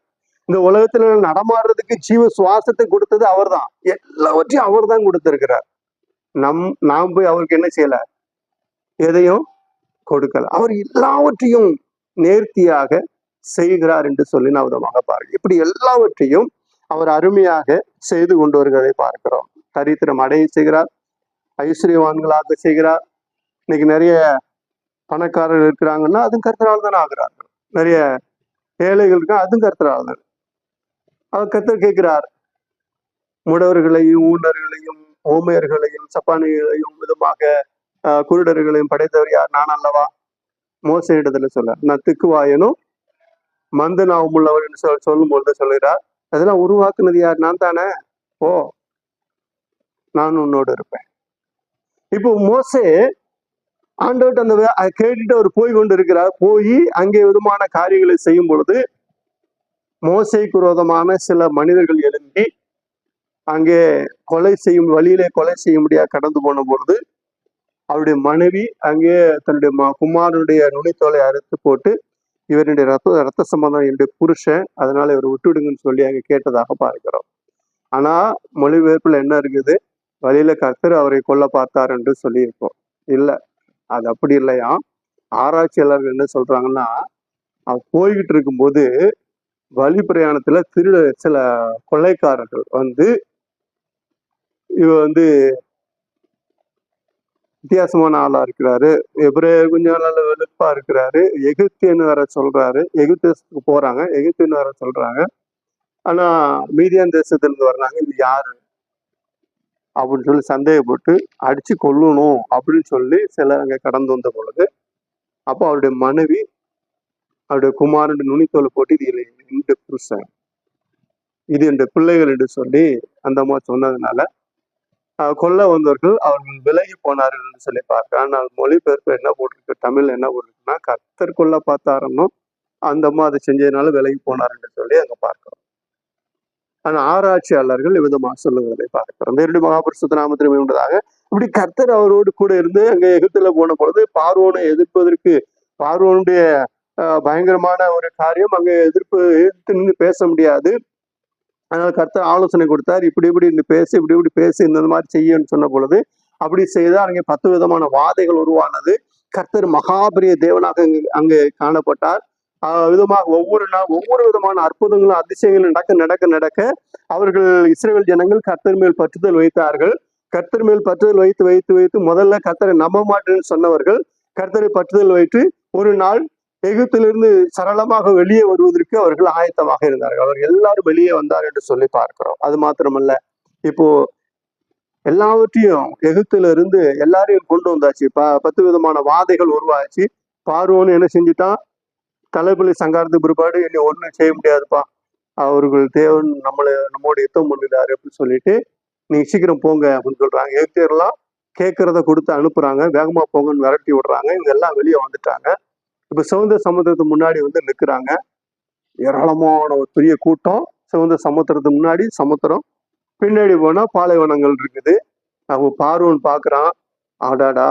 இந்த உலகத்துல நடமாடுறதுக்கு ஜீவ சுவாசத்தை கொடுத்தது அவர் தான். எல்லாவற்றையும் அவர் தான் கொடுத்திருக்கிறார். நாம் போய் அவருக்கு என்ன செய்யல? எதையும் கொடுக்கல. அவர் எல்லாவற்றையும் நேர்த்தியாக செய்கிறார் என்று சொல்லி நான் விதமாக பாருங்க. இப்படி எல்லாவற்றையும் அவர் அருமையாக செய்து கொண்டு வருகிறதை பார்க்கிறோம். தரித்திரம் அடைய செய்கிறார், ஐஸ்வர்யவான்களாக செய்கிறார். இன்னைக்கு நிறைய பணக்காரர்கள் இருக்கிறாங்கன்னா அதுவும் கர்த்தரால் தானே ஆகிறார்கள். நிறைய ஏழைகள் இருக்கா, அதுவும் கர்த்தரால் தான். அவர் கர்த்தர் கேட்கிறார், முடவர்களையும் ஊனர்களையும் ஓமையர்களையும் சப்பானிகளையும் விதமாக குருடர்களையும் படைத்தவர் யார்? நான் அல்லவா? மோச இடத்துல சொல்ல, நான் திக்குவாயனும் மந்த நாவும் உள்ளவர் என்று சொல்லும் பொழுது சொல்லுகிறார், அதெல்லாம் உருவாக்குனது யார்? நான் தானே. ஓ, நான் உன்னோடு இருப்பேன். இப்போ மோசே ஆண்டவர்கிட்ட அந்த கேட்டுட்டு அவர் போய் கொண்டு இருக்கிறார். போய் அங்கே விதமான காரியங்களை செய்யும் பொழுது மோசேக்கு விரோதமான சில மனிதர்கள் எழும்பி அங்கே வழியிலே கொலை செய்ய முடியாது கடந்து போன பொழுது அவருடைய மனைவி அங்கே தன்னுடைய குமாரனுடைய நுனித்தோலை அறுத்து போட்டு, இவருடைய ரத்த சம்பந்தம் என்னுடைய புருஷன், அதனால இவர் விட்டுவிடுங்கன்னு சொல்லி அங்கே கேட்டதாக பார்க்கிறோம். ஆனா மொழிபெயர்ப்புல என்ன இருக்குது? வழியில கர்த்தர் அவரை கொல்ல பார்த்தார் என்று சொல்லியிருக்கோம். இல்ல, அது அப்படி இல்லையா. ஆராய்ச்சியாளர்கள் என்ன சொல்றாங்கன்னா, அவன் போய்கிட்டு இருக்கும்போது வழி பிரயாணத்துல சில கொள்ளைக்காரர்கள் வந்து இவ வந்து வித்தியாசமான ஆளா இருக்கிறாரு, கொஞ்சம் நல்ல வெளுப்பா இருக்கிறாரு, எகிப்தியன்னு வேற சொல்றாரு, எகிப்துக்கு போறாங்க, எகிப்தியன்னு வேற சொல்றாங்க. ஆனா மீதியான் தேசத்துல இருந்து வர்றாங்க, இது யாரு அப்படின்னு சொல்லி சந்தேகப்பட்டு அடிச்சு கொல்லணும் அப்படின்னு சொல்லி சிலர் அங்க கடந்து வந்த பொழுது, அப்போ அவருடைய மனைவி அவருடைய குமாரன் நுனித்தோலை போட்டு இது இந்த புருஷன், இது இந்த பிள்ளைகள் என்று சொல்லி அந்த அம்மா சொன்னதுனால கொல்ல வந்தவர்கள் அவர்கள் விலகி போனார்கள் என்று சொல்லி பார்க்க. ஆனால் மொழிபெயர்ப்பு என்ன போட்டிருக்கு, தமிழ் என்ன போட்டிருக்குன்னா, கர்த்தர் கொல்ல பார்த்தாருன்னு அந்த அம்மா அதை செஞ்சதுனால விலகி போனார் என்று சொல்லி அங்க பார்க்கிறோம். ஆனா ஆராய்ச்சியாளர்கள் விதமாக சொல்லுவதை பார்க்கிறோம். நேரடி மகாபரிசுத்த நாமத்திற்கு உண்டதாக இப்படி கர்த்தர் அவரோடு கூட இருந்து அங்க எகிப்துல போன பொழுது பார்வோனை எதிர்ப்பதற்கு, பார்வோனுடைய பயங்கரமான ஒரு காரியம், அங்க எதிர்த்து நின்று பேச முடியாது. அதனால கர்த்தர் ஆலோசனை கொடுத்தார், இப்படி இப்படி பேசி இப்படி பேசி இந்த மாதிரி செய்யன்னு சொன்ன பொழுது அப்படி செய்தால் அங்கே 10 விதமான வாதைகள் உருவானது. கர்த்தர் மகாபெரிய தேவனாக அங்கே காணப்பட்டார். விதமாக ஒவ்வொரு நாள் ஒவ்வொரு விதமான அற்புதங்களும் அதிசயங்களும் நடக்க அவர்கள் இஸ்ரவேல் ஜனங்கள் கர்த்தர் மேல் பற்றுதல் வைத்தார்கள். கர்த்தர் மேல் பற்றுதல் வைத்து முதல்ல கர்த்தரை நம்ப மாட்டேன்னு சொன்னவர்கள் கர்த்தரை பற்றுதல் வைத்து ஒரு நாள் எகிப்திலிருந்து சரளமாக வெளியே வருவதற்கு அவர்கள் ஆயத்தமாக இருந்தார்கள். அவர்கள் எல்லாரும் வெளியே வந்தார் என்று சொல்லி பார்க்கிறோம். அது மாத்திரமல்ல, இப்போ எல்லாவற்றையும் எகிப்துல இருந்து எல்லாரையும் கொண்டு வந்தாச்சு. 10 விதமான வாதைகள் உருவாச்சு. பார்வோன்னு என்ன செஞ்சுட்டான், தலைப்பள்ளி சங்காரத்துக்கு பிற்பாடு இனி ஒண்ணும் செய்ய முடியாதுப்பா, அவர்கள் தேவன் நம்மோட யுத்தம் பண்ணிட்டாரு அப்படின்னு சொல்லிட்டு நீங்க சீக்கிரம் போங்க அப்படின்னு சொல்றாங்க. எகிப்தியர்லாம் கேட்கறத கொடுத்து அனுப்புறாங்க, வேகமா போங்கன்னு விரட்டி விடுறாங்க. இவங்க எல்லாம் வெளியே வந்துட்டாங்க. இப்ப சிவந்த சமுத்திரத்துக்கு முன்னாடி வந்து நிற்கிறாங்க. ஏராளமான ஒரு பெரிய கூட்டம். சிவந்த சமுத்திரத்துக்கு முன்னாடி சமுத்திரம், பின்னாடி போனா பாலைவனங்கள் இருக்குது. அவங்க பார்வோன் பாக்குறான், ஆடாடா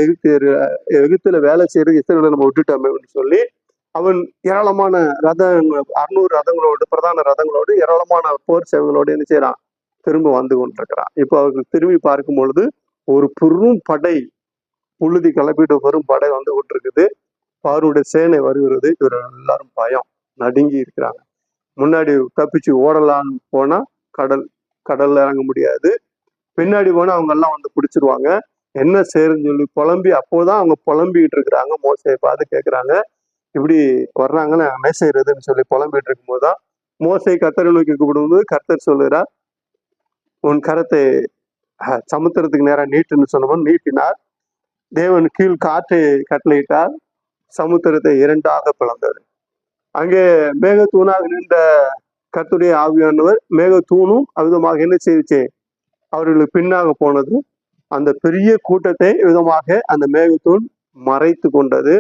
எகிப்துல வேலை செய்யறது இஸ்ரவேலை நம்ம விட்டுட்டோமே அப்படின்னு சொல்லி அவன் ஏராளமான ரதங்கள் 600 ரதங்களோடு, பிரதான ரதங்களோடு, ஏராளமான போர் சேவைகளோடு என்ன செய்யறான், திரும்ப வந்து கொண்டிருக்கிறான். இப்போ அவர்கள் திரும்பி பார்க்கும் பொழுது ஒரு பெரும் படை, புழுதி கிளப்பிட்டு பெரும் படை வந்து கொண்டிருக்குது. பார்வோனுடைய சேனை வருகிறது. இவர்கள் எல்லாரும் பயம், நடுங்கி இருக்கிறாங்க. முன்னாடி தப்பிச்சு ஓடலான்னு போனா கடல்ல இறங்க முடியாது. பின்னாடி போனா அவங்க எல்லாம் வந்து பிடிச்சிருவாங்க. என்ன செய்யறதுன்னு சொல்லி புலம்பி, அப்போதான் அவங்க புலம்பிக்கிட்டு இருக்கிறாங்க. மோசையை பார்த்து கேட்கிறாங்க, இப்படி வர்றாங்கன்னு என்ன செய்யறதுன்னு சொல்லி புலம்பிட்டு இருக்கும் போதுதான் மோசை கர்த்தரை நோக்கி கூப்பிடும்போது கர்த்தர் சொல்லுறார், உன் கரத்தை சமுத்திரத்துக்கு நேரம் நீட்டுன்னு சொன்னவன் நீட்டினார். தேவன் கீழ் காற்றை கட்டளையிட்டார், சமுத்திரத்தை 2ஆக பிளந்தது. அங்கே மேகத்தூணாக நின்ற கர்த்தருடைய ஆவியானவர் மேகத்தூணும் அவ்விதமாக என்ன செய்துச்சு, அவர்களுக்கு பின்னாக போனது. அந்த பெரிய கூட்டத்தை விதமாக அந்த மேகத்தூண் மறைத்து கொண்டது.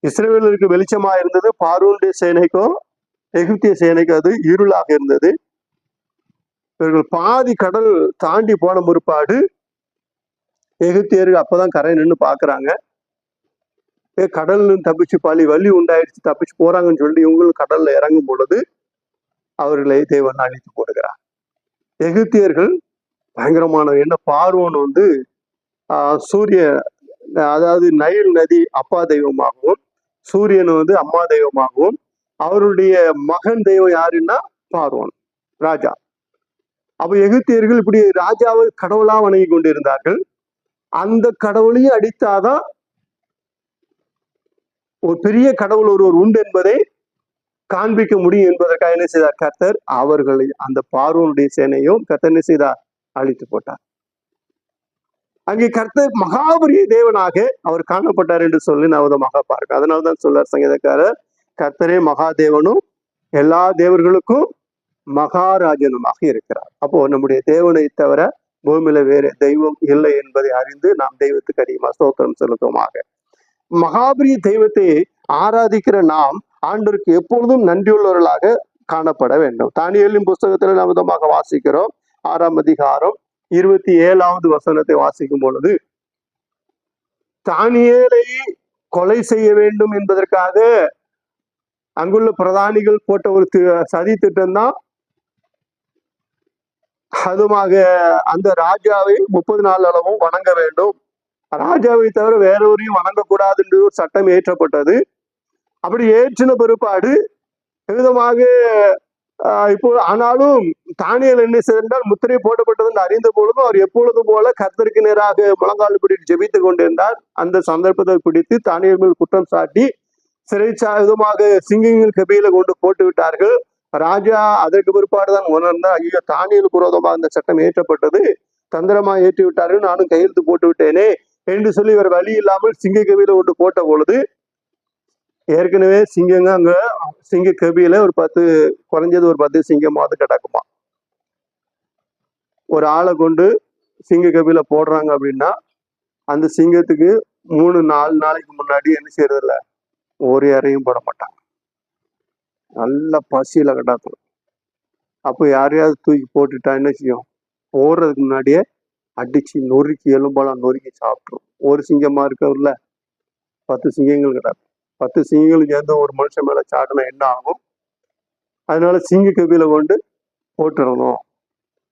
இஸ்ரவேலருக்கு வெளிச்சமா இருந்தது, பார்வோனுடைய சேனைக்கும் எகிப்திய சேனைக்கும் அது இருளாக இருந்தது. இவர்கள் பாதி கடல் தாண்டி போன முற்பாடு எகிப்தியர்கள் அப்பதான் கரை நின்று பாக்குறாங்க. கடல்ல தப்பிச்சு வலி உண்டாயிடுச்சு, தப்பிச்சு போறாங்கன்னு சொல்லிட்டு இவங்களும் கடல்ல இறங்கும் பொழுது அவர்களை தேவன் அழித்து போடுகிறார். எகிப்தியர்கள் பயங்கரமான, என்ன பார்வோன் வந்து சூரிய, அதாவது நைல் நதி அப்பா தெய்வமாகவும் சூரியன் வந்து அம்மா தெய்வமாகவும் அவருடைய மகன் தெய்வம் யாருன்னா பார்வோன் ராஜா. அப்ப எகிப்தியர்கள் இப்படி ராஜாவை கடவுளா வணங்கி கொண்டிருந்தார்கள். அந்த கடவுளையும் அடித்தாதான் ஒரு பெரிய கடவுள் ஒருவர் உண்டு என்பதை காண்பிக்க முடியும் என்பதற்காக என்ன செய்தார் கர்த்தர், அவர்களை அந்த பார்வோனுடைய சேனையும் கர்த்தர் என்ன செய்தார், அழித்து போட்டார். அங்கே கர்த்தர் மகாபெரிய தேவனாக அவர் காணப்பட்டார் என்று சொல்லி நவதமாக பார்க்க. அதனால்தான் சொல்றார் சங்கீதக்காரர், கர்த்தரே மகாதேவனும் எல்லா தேவர்களுக்கும் மகாராஜனுமாக இருக்கிறார். அப்போ நம்முடைய தேவனை தவிர பூமியில வேற தெய்வம் இல்லை என்பதை அறிந்து நாம் தெய்வத்துக்கு அதிகமாக ஸ்தோத்திரம் செலுத்துவோமாக. மகாபெரிய தெய்வத்தை ஆராதிக்கிற நாம் ஆண்டவருக்கு எப்பொழுதும் நன்றியுள்ளவர்களாக காணப்பட வேண்டும். தானியேலின் புஸ்தகத்துல நாம் விதமாக வாசிக்கிறோம். 6ஆம் அதிகாரம் 27வது வசனத்தை வாசிக்கும் பொழுது, தானியேலை கொலை செய்ய வேண்டும் என்பதற்காக அங்குள்ள பிரதானிகள் போட்ட ஒரு சதி திட்டம் தான் அதுமாக அந்த ராஜாவை 30 நாள் அளவும் வணங்க வேண்டும். ராஜாவை தவிர வேறொரையும் வணங்கக்கூடாது என்று ஒரு சட்டம் ஏற்றப்பட்டது. அப்படி ஏற்றின பிற்பாடு விதமாக இப்போ ஆனாலும் தானியேல் என்ன செய்தால் முத்திரை போடப்பட்டது என்று அறிந்த பொழுதும் அவர் எப்பொழுதும் போல கர்த்தருக்கு நேராக முழங்கால் பிடித்து ஜெபித்துக் கொண்டிருந்தார். அந்த சந்தர்ப்பத்தை பிடித்து தானியேல் மேல் குற்றம் சாட்டி விதமாக சிங்கங்கள் கபியில கொண்டு போட்டு விட்டார்கள். ராஜா அதற்கு பிற்பாடுதான் உணர்ந்தார், ஐயோ தானியேலுக்கு விரோதமாக இந்த சட்டம் ஏற்றப்பட்டது, தந்திரமா ஏற்றி விட்டார்கள், நானும் கையெழுத்து போட்டு விட்டேனே என்று சொல்லி இவர் வழி இல்லாமல் சிங்க கபியில கொண்டு போட்ட பொழுது ஏற்கனவே சிங்கங்க அங்க சிங்க கபியில ஒரு 10 குறைஞ்சது ஒரு 10 சிங்கமாவது கிடக்குமா. ஒரு ஆளை கொண்டு சிங்க கபியில போடுறாங்க அப்படின்னா அந்த சிங்கத்துக்கு 3-4 நாளைக்கு முன்னாடி என்ன செய்யறது இல்ல, ஒரு இறையும் போட மாட்டாங்க. நல்ல பசியில கிடக்கும். அப்போ யாரையாவது தூக்கி போட்டுட்டா என்ன செய்யும், போடுறதுக்கு முன்னாடியே அடிச்சு நொறுக்கி எலும்பெல்லாம் நொறுக்கி சாப்பிட்ரும். ஒரு சிங்கமா இருக்கல 10 சிங்கங்கள் கிடக்கும். 10 சிங்கங்கள் சேர்ந்து ஒரு மனுஷன் மேல சாட்டினா என்ன ஆகும், அதனால சிங்க கபியில கொண்டு போட்டுடணும்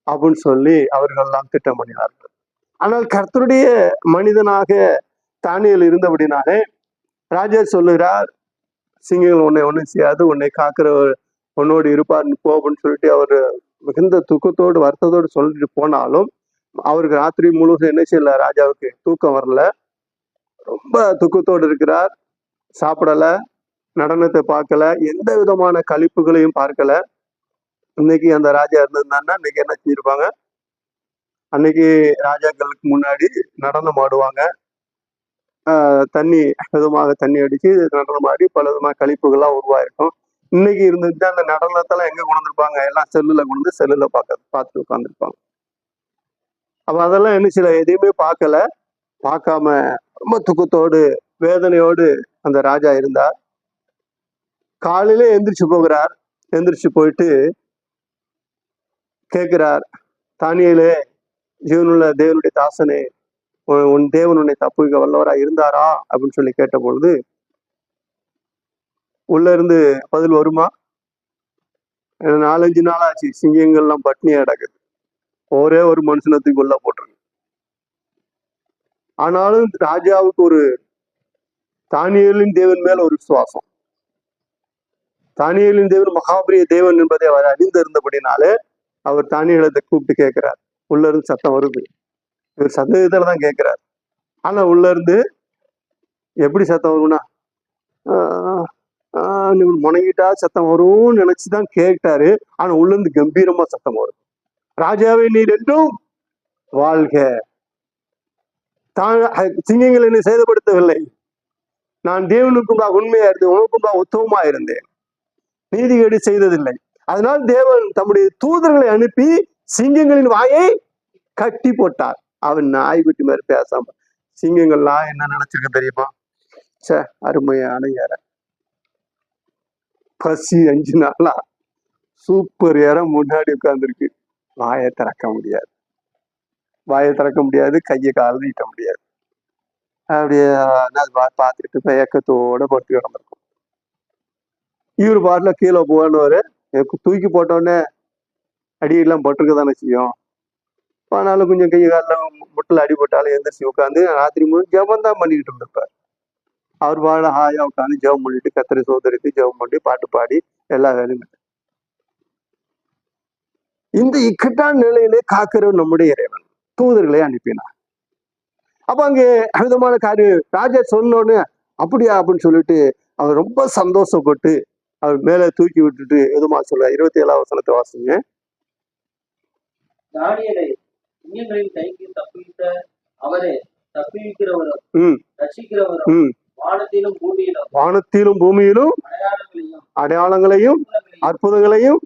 அப்படின்னு சொல்லி அவர்கள்லாம் திட்டம் பண்ணினார்கள். ஆனால் கர்த்தருடைய மனிதனாக தானியேல் இருந்தபடினாலே ராஜா சொல்லுகிறார், சிங்கங்கள் உன்னை ஒன்றும் செய்யாது, உன்னை காக்கிறவர் உன்னோடு இருப்பார்னு போன்னு சொல்லிட்டு அவர் மிகுந்த துக்கத்தோடு வருத்தத்தோடு சொல்லிட்டு போனாலும் அவருக்கு ராத்திரி முழுவதும் என்ன செய்யல, ராஜாவுக்கு தூக்கம் வரல, ரொம்ப துக்கத்தோடு இருக்கிறார். சாப்பிடல, நடனத்தை பார்க்கல, எந்த விதமான கழிப்புகளையும் பார்க்கல. இன்னைக்கு அந்த ராஜா இருந்திருந்தாருன்னா இன்னைக்கு என்ன செஞ்சிருப்பாங்க, அன்னைக்கு ராஜாக்களுக்கு முன்னாடி நடனம் ஆடுவாங்க, தண்ணி விதமாக தண்ணி அடிச்சு நடனம் ஆடி பல விதமான கழிப்புகள்லாம் உருவாயிருக்கும். இன்னைக்கு இருந்துட்டு அந்த நடனத்தெல்லாம் எங்க கொண்டிருப்பாங்க, எல்லாம் செல்லுல கொண்டு செல்லுல பார்த்து உட்காந்துருப்பாங்க. அப்ப அதெல்லாம் என்ன சில எதையுமே பார்க்கல, பார்க்காம ரொம்ப துக்கத்தோடு வேதனையோடு அந்த ராஜா இருந்தார். காலையில எந்திரிச்சு போகிறார். எந்திரிச்சு போயிட்டு கேட்கிறார், தானியேலே, ஜீவனுள்ள தேவனுடைய தாசனே, உன் தேவன் உன்னை தப்புவிக்க வல்லவரா இருந்தாரா அப்படின்னு சொல்லி கேட்ட பொழுது உள்ள இருந்து பதில் வருமா, 4-5 நாள் ஆச்சு, சிங்கங்கள்லாம் பட்னியா கிடக்குது, ஒரே ஒரு மனுஷனத்துக்கு உள்ள போட்டிருக்கு. ஆனாலும் ராஜாவுக்கு ஒரு தானியேலின் தேவன் மேல ஒரு விசுவாசம். தானியேலின் தேவன் மகாபிரிய தேவன் என்பதை அவர் அறிந்திருந்தபடினாலே அவர் தானியேலத்தை கூப்பிட்டு கேட்கிறார். உள்ள இருந்து சத்தம் வருது, இவர் சந்தேகத்துலதான் கேட்கிறார். ஆனா உள்ள இருந்து எப்படி சத்தம் வரும்னா முணங்கிட்டா சத்தம் வரும்னு நினைச்சுதான் கேட்டாரு. ஆனா உள்ள இருந்து கம்பீரமா சத்தம் வரும், ராஜாவை நீர் என்றும் வாழ்க, சிங்கங்கள் என்னை சேதப்படுத்தவில்லை, நான் தேவனுக்கும் உண்மையா இருந்தேன், உனக்கும் உத்தவமா இருந்தேன், நீதிகேடு செய்ததில்லை. அதனால் தேவன் தம்முடைய தூதர்களை அனுப்பி சிங்கங்களின் வாயை கட்டி போட்டார். அவன் நாய்க்குட்டி மாதிரி பேசாம. சிங்கங்கள்லாம் என்ன நினைச்சிருக்க தெரியுமா, சே அருமையான ஏற பசி 5 நாளா சூப்பர் ஏற முன்னாடி உட்கார்ந்துருக்கு, வாயை திறக்க முடியாது, வாயை திறக்க முடியாது, கையை கால நீட்ட முடியாது. அப்படியே பார்த்துட்டு பயக்கத்தோட பட்டு கிடந்திருக்கும். இவரு பாட்டுல கீழே போவான்னு தூக்கி போட்டோடனே அடியெல்லாம் பட்டுருக்கதானே செய்யும். ஆனாலும் கொஞ்சம் கை காலில் முட்டில் அடிபட்டாலும் எந்திரிச்சு உட்காந்து ராத்திரி முழு ஜபம் தான் பண்ணிக்கிட்டு இருந்திருப்பார். அவர் பாட ஹாயா உட்காந்து ஜெபம் பண்ணிட்டு கத்திரி சோதரித்து ஜெபம் பண்ணி பாட்டு பாடி எல்லா வேலையும். இந்த இக்கட்டான நிலையிலே காக்கிறவர் நம்முடைய இறைவன் தூதர்களை அனுப்பினார். அப்ப அங்கே விதமான காரியம் ராஜா சொன்னோன்னு அப்படியா அப்படின்னு சொல்லிட்டு அவர் ரொம்ப சந்தோஷப்பட்டு அவர் மேல தூக்கி விட்டுட்டு எதுமா சொல்ல 27ஆம் வசனத்தை வாசிங்க. வானத்திலும் பூமியிலும் அடையாளங்களையும் அற்புதங்களையும்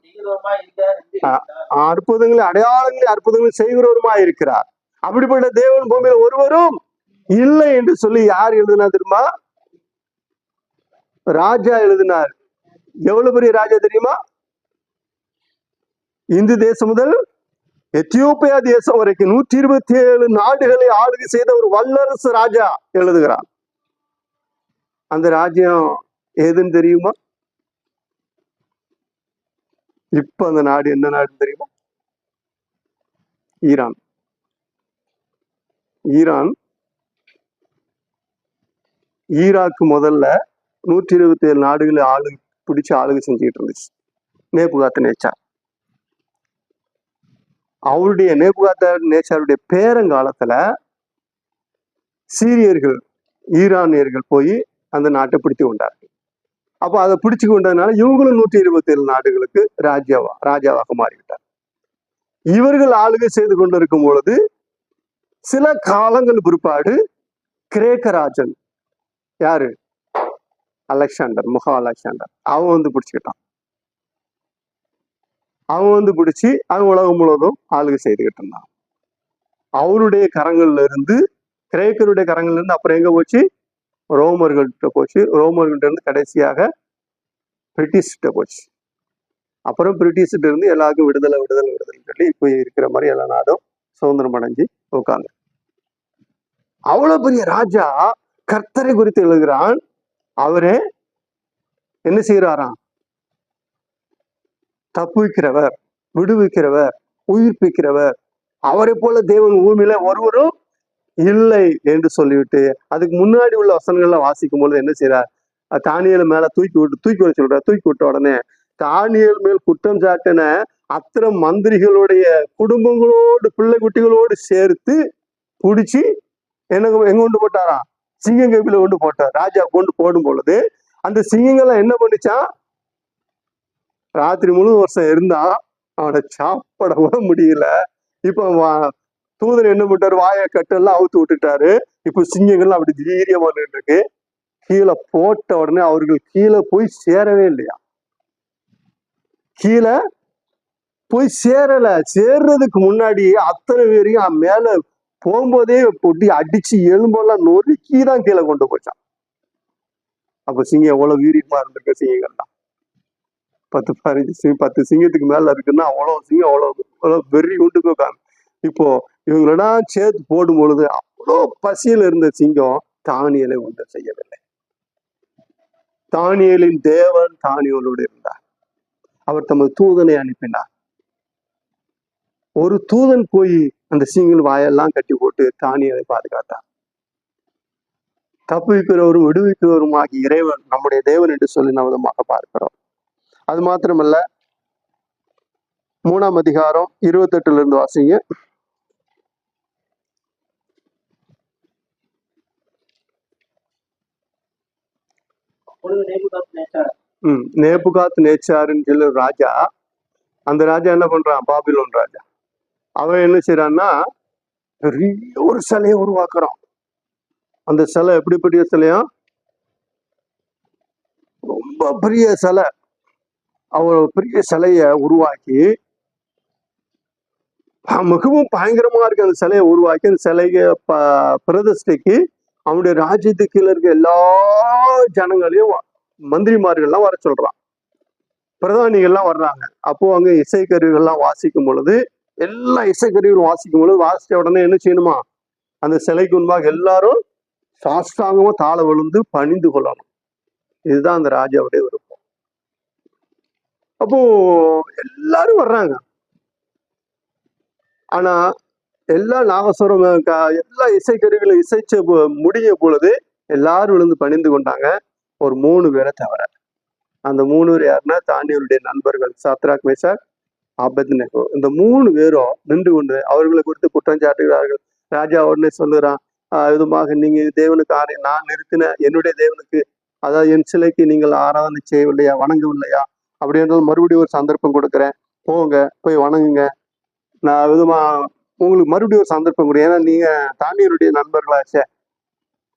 அற்புதங்களையும் செய்கிறவருமா இருக்கிறார். அப்படிப்பட்ட தேவன் பூமியில் ஒருவரும் இல்லை என்று சொல்லி யார் எழுதினா தெரியுமா, ராஜா எழுதினார். எவ்வளவு பெரிய ராஜா தெரியுமா, இந்து தேசம் முதல் எத்தியோப்பியா தேசம் வரைக்கும் 127 நாடுகளை ஆளுகை செய்த ஒரு வல்லரசு ராஜா எழுதுகிறார். அந்த ராஜ்யம் ஏதுன்னு தெரியுமா, இப்ப அந்த நாடு என்ன நாடுன்னு தெரியுமா, ஈரான். ஈரான் ஈராக்கு முதல்ல 127 நாடுகளை பிடிச்சு ஆளுகை செஞ்சுக்கிட்டு இருந்துச்சு நேபுகாத் நேச்சார். அவருடைய நேபுகாத் நேச்சாருடைய பேரங்காலத்துல சீரியர்கள் ஈரானியர்கள் போய் அந்த நாட்டை பிடித்து கொண்டார்கள். அப்ப அதை பிடிச்சு கொண்டதுனால இவங்களும் 127 நாடுகளுக்கு ராஜாவாக மாறிவிட்டார். இவர்கள் ஆளுகை செய்து கொண்டிருக்கும் பொழுது சில காலங்கள் பிற்பாடு கிரேக்க ராஜன் யாரு, அலெக்சாண்டர், அலெக்சாண்டர், அவன் வந்து பிடிச்சுக்கிட்டான். அவன் வந்து பிடிச்சி அவன் உலகம் முழுவதும் ஆளுகை செய்துகிட்டு இருந்தான். அவருடைய கரங்கள்ல இருந்து, கிரேக்கருடைய கரங்கள்ல இருந்து அப்புறம் எங்க போச்சு, ரோமர்கள்ட்ட போச்சு. ரோமர்கள்ட்ட இருந்து கடைசியாக பிரிட்டிஷ்கிட்ட போச்சு. அப்புறம் பிரிட்டிஷ்கிட்ட இருந்து எல்லாருக்கும் விடுதலை விடுதலை விடுதலை சொல்லி இப்போ இருக்கிற மாதிரி எல்லா நாடும் சுதந்திரம் அடைஞ்சு உட்காந்து. அவ்வளவு பெரிய ராஜா கர்த்தரை குறித்து எழுதுகிறான். அவரே என்ன செய்யறாராம், தப்புவிக்கிறவர், விடுவிக்கிறவர், உயிர்ப்பிக்கிறவர், அவரை போல தேவன் பூமியில ஒருவரும் இல்லை என்று சொல்லிவிட்டு அதுக்கு முன்னாடி உள்ள வசனங்கள்ல வாசிக்கும் பொழுது என்ன செய்யறார், தானியேல் மேல தூக்கி வர சொல்றார். தூக்கி விட்ட உடனே தானியேல் மேல் குற்றம் சாட்டின அத்தனை மந்திரிகளுடைய குடும்பங்களோடு பிள்ளை குட்டிகளோடு சேர்த்து பிடிச்சி எங்க கொண்டு போட்டாராம், சிங்கங்கபில கொண்டு போட்டார். ராஜா கொண்டு போடும் பொழுது அந்த சிங்கங்கள்லாம் என்ன பண்ணிச்சான், ராத்திரி முழு வருஷம் இருந்தா அவனை சாப்பிட கூட முடியல. இப்ப தூதர் என்ன பண்ணிட்டாரு, வாயை கட்டெல்லாம் அவுத்து விட்டுட்டாரு. இப்ப சிங்கங்கள்லாம் அப்படி தைரியமா இருக்கு. கீழே போட்ட உடனே அவர்கள் கீழே போய் சேரவே இல்லையா, கீழே போய் சேரல. சேர்றதுக்கு முன்னாடி அத்தனை பேரையும் மேல போகும்போதே பொட்டி அடிச்சு எலும்பெல்லாம் நொறுக்கிதான் கீழே கொண்டு போச்சான். அப்ப சிங்கம் எவ்வளவு வீரியமா இருந்திருக்க, சிங்கங்கள் தான் 10 சிங்கத்துக்கு மேல இருக்குன்னா அவ்வளவு சிங்கம் அவ்வளவு வெறி உண்டு போக்காங்க. இப்போ இவங்களெல்லாம் சேர்த்து போடும் பொழுது அவ்வளோ பசியில இருந்த சிங்கம் தானியலை உண்டு செய்யவில்லை. தானியலின் தேவன் தானியலோடு இருந்தார். அவர் தமது தூதனை அனுப்பினார். ஒரு தூதன் போய் அந்த சிங்கங்கள் வாயெல்லாம் கட்டி போட்டு தானியலை பாதுகாத்தார். தப்புவிக்கிறவரும் விடுவிக்கிறவரும் ஆகிய இறைவன் நம்முடைய தேவன் என்று சொல்லி நவதமாக பார்க்கிறோம். அது மாத்திரமல்ல, 3ஆம் அதிகாரம் 28 இருந்து வாசிங்க. நேபுகாத் நேச்சாருன்னு சொல்லி ராஜா, அந்த ராஜா என்ன பண்றான், பாபிலோன் ராஜா. அவன் என்ன செய்யறான்னா பெரிய ஒரு சிலையை உருவாக்குறான். அந்த சிலை எப்படி பெரிய சிலையா, ரொம்ப பெரிய சிலை. அவ்வளவு பெரிய சிலைய உருவாக்கி மிகவும் பயங்கரமா இருக்கு. அந்த சிலையை உருவாக்கி அந்த சிலைய பிரதிஷ்டைக்கு அவனுடைய ராஜ்யத்துக்கு கீழே இருக்க எல்லா ஜனங்களையும் மந்திரிமார்கள்லாம் வர சொல்றான். பிரதானிகள்லாம் வர்றாங்க. அப்போ அங்க இசைக்கருவிகள்லாம் வாசிக்கும் பொழுது, எல்லா இசைக்கருவிகளும் வாசிக்கும் பொழுது வாசிச்ச உடனே என்ன செய்யணுமா, அந்த சிலைக்கு முன்பாக எல்லாரும் சாஷ்டாங்கமா தாழ விழுந்து பணிந்து கொள்ளணும். இதுதான் அந்த ராஜாவுடைய விருப்பம். அப்போ எல்லாரும் வர்றாங்க. ஆனா எல்லா நாகஸ்வரம் எல்லா இசைக்கருவிகளும் இசைச்ச முடிய பொழுது எல்லாரும் விழுந்து பணிந்து கொண்டாங்க, ஒரு 3 பேரை தவிர. அந்த 3 பேர் யாருன்னா தானியேலுடைய நண்பர்கள் சாத்ராக், மேஷாக், ஆபேத்நேகோ. இந்த 3 பேரும் நின்று கொண்டு அவர்களை குறித்து குற்றம் சாட்டுகிறார்கள். ராஜா உடனே சொல்லுறான், விதமாக நீங்க தேவனுக்கு நான் நிறுத்தின என்னுடைய தேவனுக்கு, அதாவது என் சிலைக்கு நீங்கள் ஆராதனை செய்யவில்லையா, வணங்கவில்லையா, அப்படி என்றால் மறுபடியும் ஒரு சந்தர்ப்பம் கொடுக்குறேன், போங்க போய் வணங்குங்க. நான் விதமா உங்களுக்கு மறுபடியும் ஒரு சந்தர்ப்பம் கொடுங்க. ஏன்னா நீங்க தானியருடைய நண்பர்களாச்சே,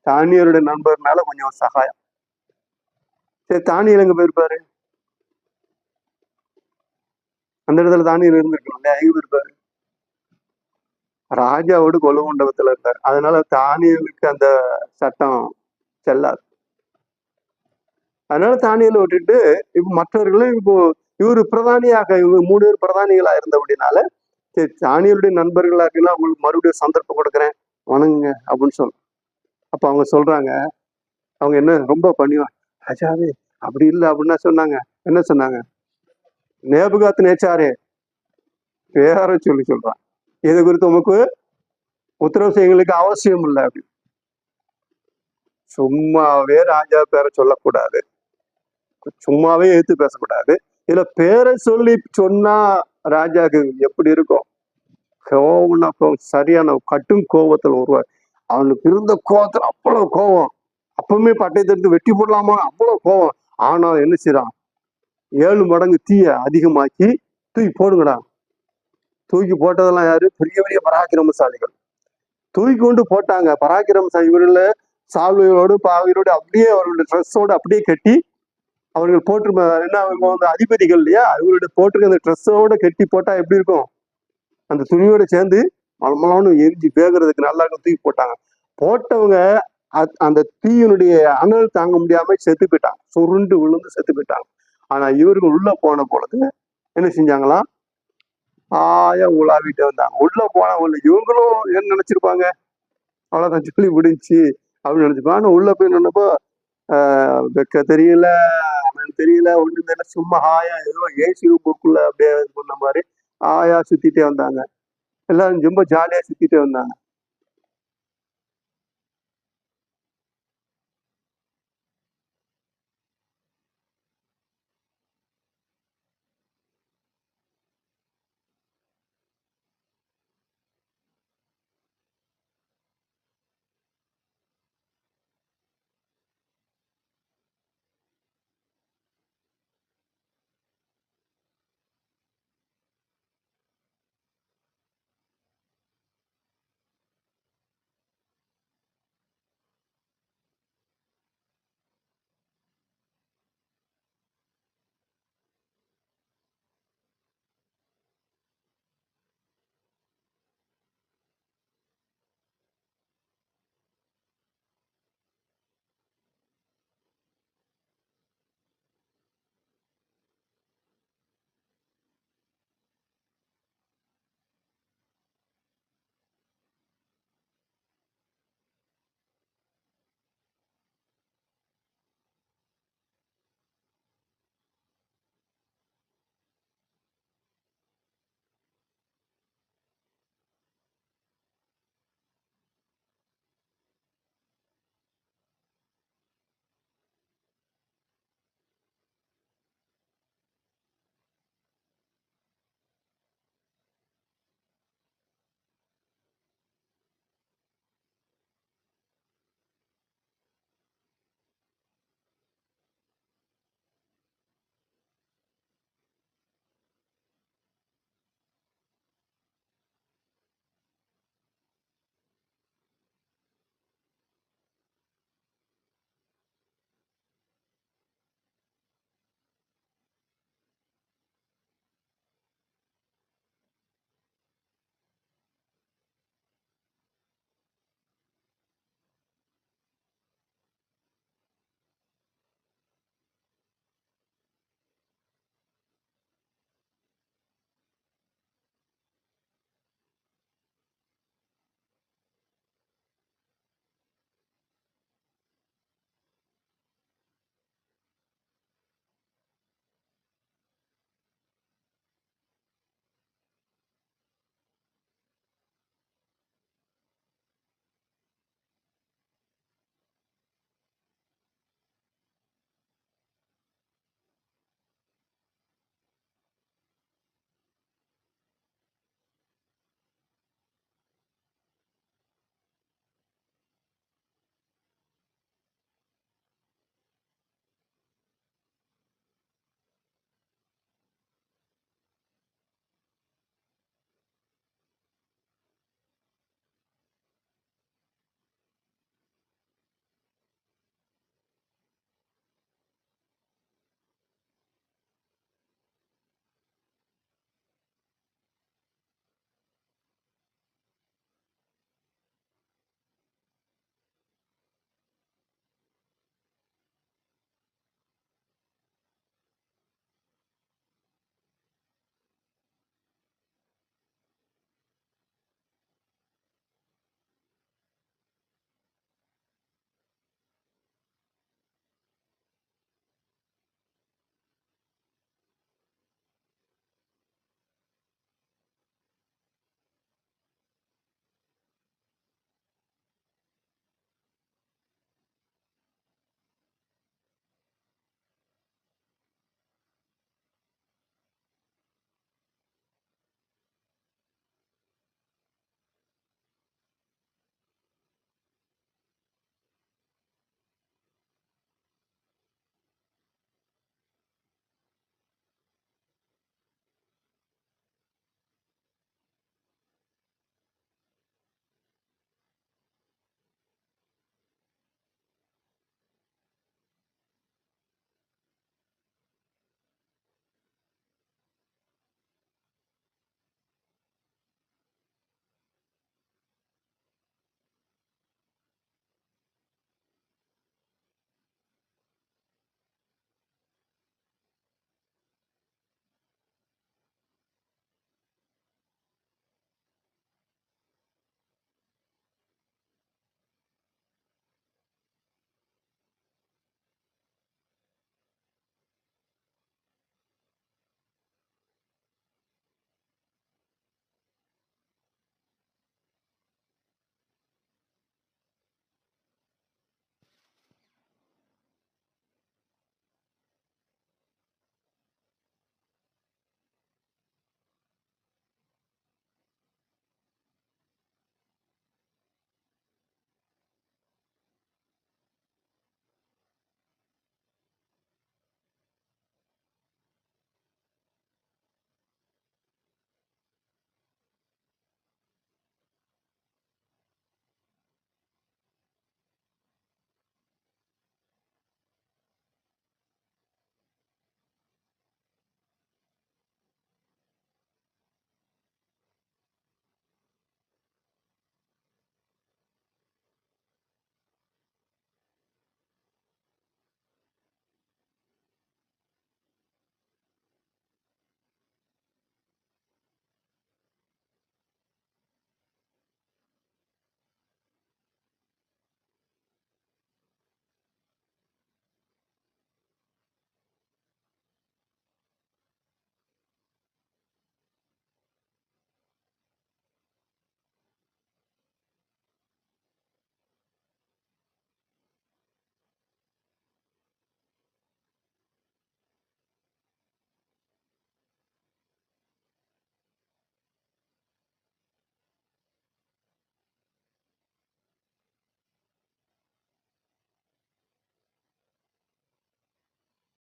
தானியருடைய நண்பர்னால கொஞ்சம் சகாயம். சரி, தானியல் எங்க போயிருப்பாரு, அந்த இடத்துல தானியல் இருந்திருக்கணும் இல்லையா, எங்க போயிருப்பாரு, ராஜாவோடு கொலு மண்டபத்துல இருந்தார். அதனால தானியலுக்கு அந்த சட்டம் செல்லாது. அதனால தானியலை விட்டுட்டு இப்ப மற்றவர்களும் இப்போ இவரு பிரதானியாக, இவங்க 3 பேர் பிரதானிகளா இருந்த அப்படின்னால, சரி தானியலுடைய நண்பர்களா இருக்குன்னா அவங்களுக்கு மறுபடியும் சந்தர்ப்பம் கொடுக்குறேன், வணங்குங்க அப்படின்னு சொல்ல. அப்ப அவங்க சொல்றாங்க, அவங்க என்ன ரொம்ப பணிவா, ராஜாவே அப்படி இல்லை அப்படின்னா சொன்னாங்க. என்ன சொன்னாங்க, நேபுகாத் நேச்சாரே வேற சொல்றான், இதை குறித்து உமக்கு உத்தரவு செய்யங்களுக்கு அவசியம் இல்லை அப்படி. சும்மாவே ராஜா பேரை சொல்லக்கூடாது, சும்மாவே எடுத்து பேசக்கூடாது. இதுல பேரை சொல்லி சொன்னா ராஜாக்கு எப்படி இருக்கும்? கோவம், சரியான கட்டும் கோபத்துல உருவாரு. அவனுக்கு இருந்த கோபத்துல அவ்வளவு கோபம். அப்பவுமே பட்டயத்தை எடுத்து வெட்டி போடலாமா, அவ்வளவு கோபம். ஆனால் என்ன செய்யறான்? 7 மடங்கு தீய அதிகமாக்கி தூக்கி போடுங்கடா. தூக்கி போட்டதெல்லாம் யாரு? பெரிய பெரிய பராக்கிரமசாலிகள் தூக்கி கொண்டு போட்டாங்க. பராக்கிரமசாலி இவர்கள சால்வையோடு பாவையோடு அப்படியே அவர்களுடைய ட்ரெஸ்ஸோடு அப்படியே கட்டி அவர்கள் போட்டு என்ன அவங்க அதிபதிகள் இல்லையா, இவருடைய போட்டிருக்க அந்த ட்ரெஸ்ஸோட கட்டி போட்டா எப்படி இருக்கும்? அந்த துணியோட சேர்ந்து மலமலான்னு எரிஞ்சு வேகிறதுக்கு நல்லா தூக்கி போட்டாங்க. போட்டவங்க அந்த தீயினுடைய அனல் தாங்க முடியாம செத்து போயிட்டாங்க, சுருண்டு விழுந்து செத்து போயிட்டாங்க. ஆனா இவர்கள் உள்ள போன பொழுது என்ன செஞ்சாங்களாம்? உலாவிட்டு வந்தாங்க. உள்ள போனவங்க இவங்களும் என்ன நினைச்சிருப்பாங்க? அவ்வளவுதான், சொல்லி முடிஞ்சு அப்படின்னு நினைச்சுப்பாங்க. ஆனா உள்ள போய் நின்னப்போ வெக்க தெரியல, அவன் தெரியல, ஒண்ணு தெரியல, சும்மா ஆயா ஏதோ ஏசி ரூமுக்குள்ள அப்படியே இது பண்ண மாதிரி ஆயா சுத்திட்டே வந்தாங்க. எல்லாரும் ரொம்ப ஜாலியா சுத்திட்டே வந்தாங்க.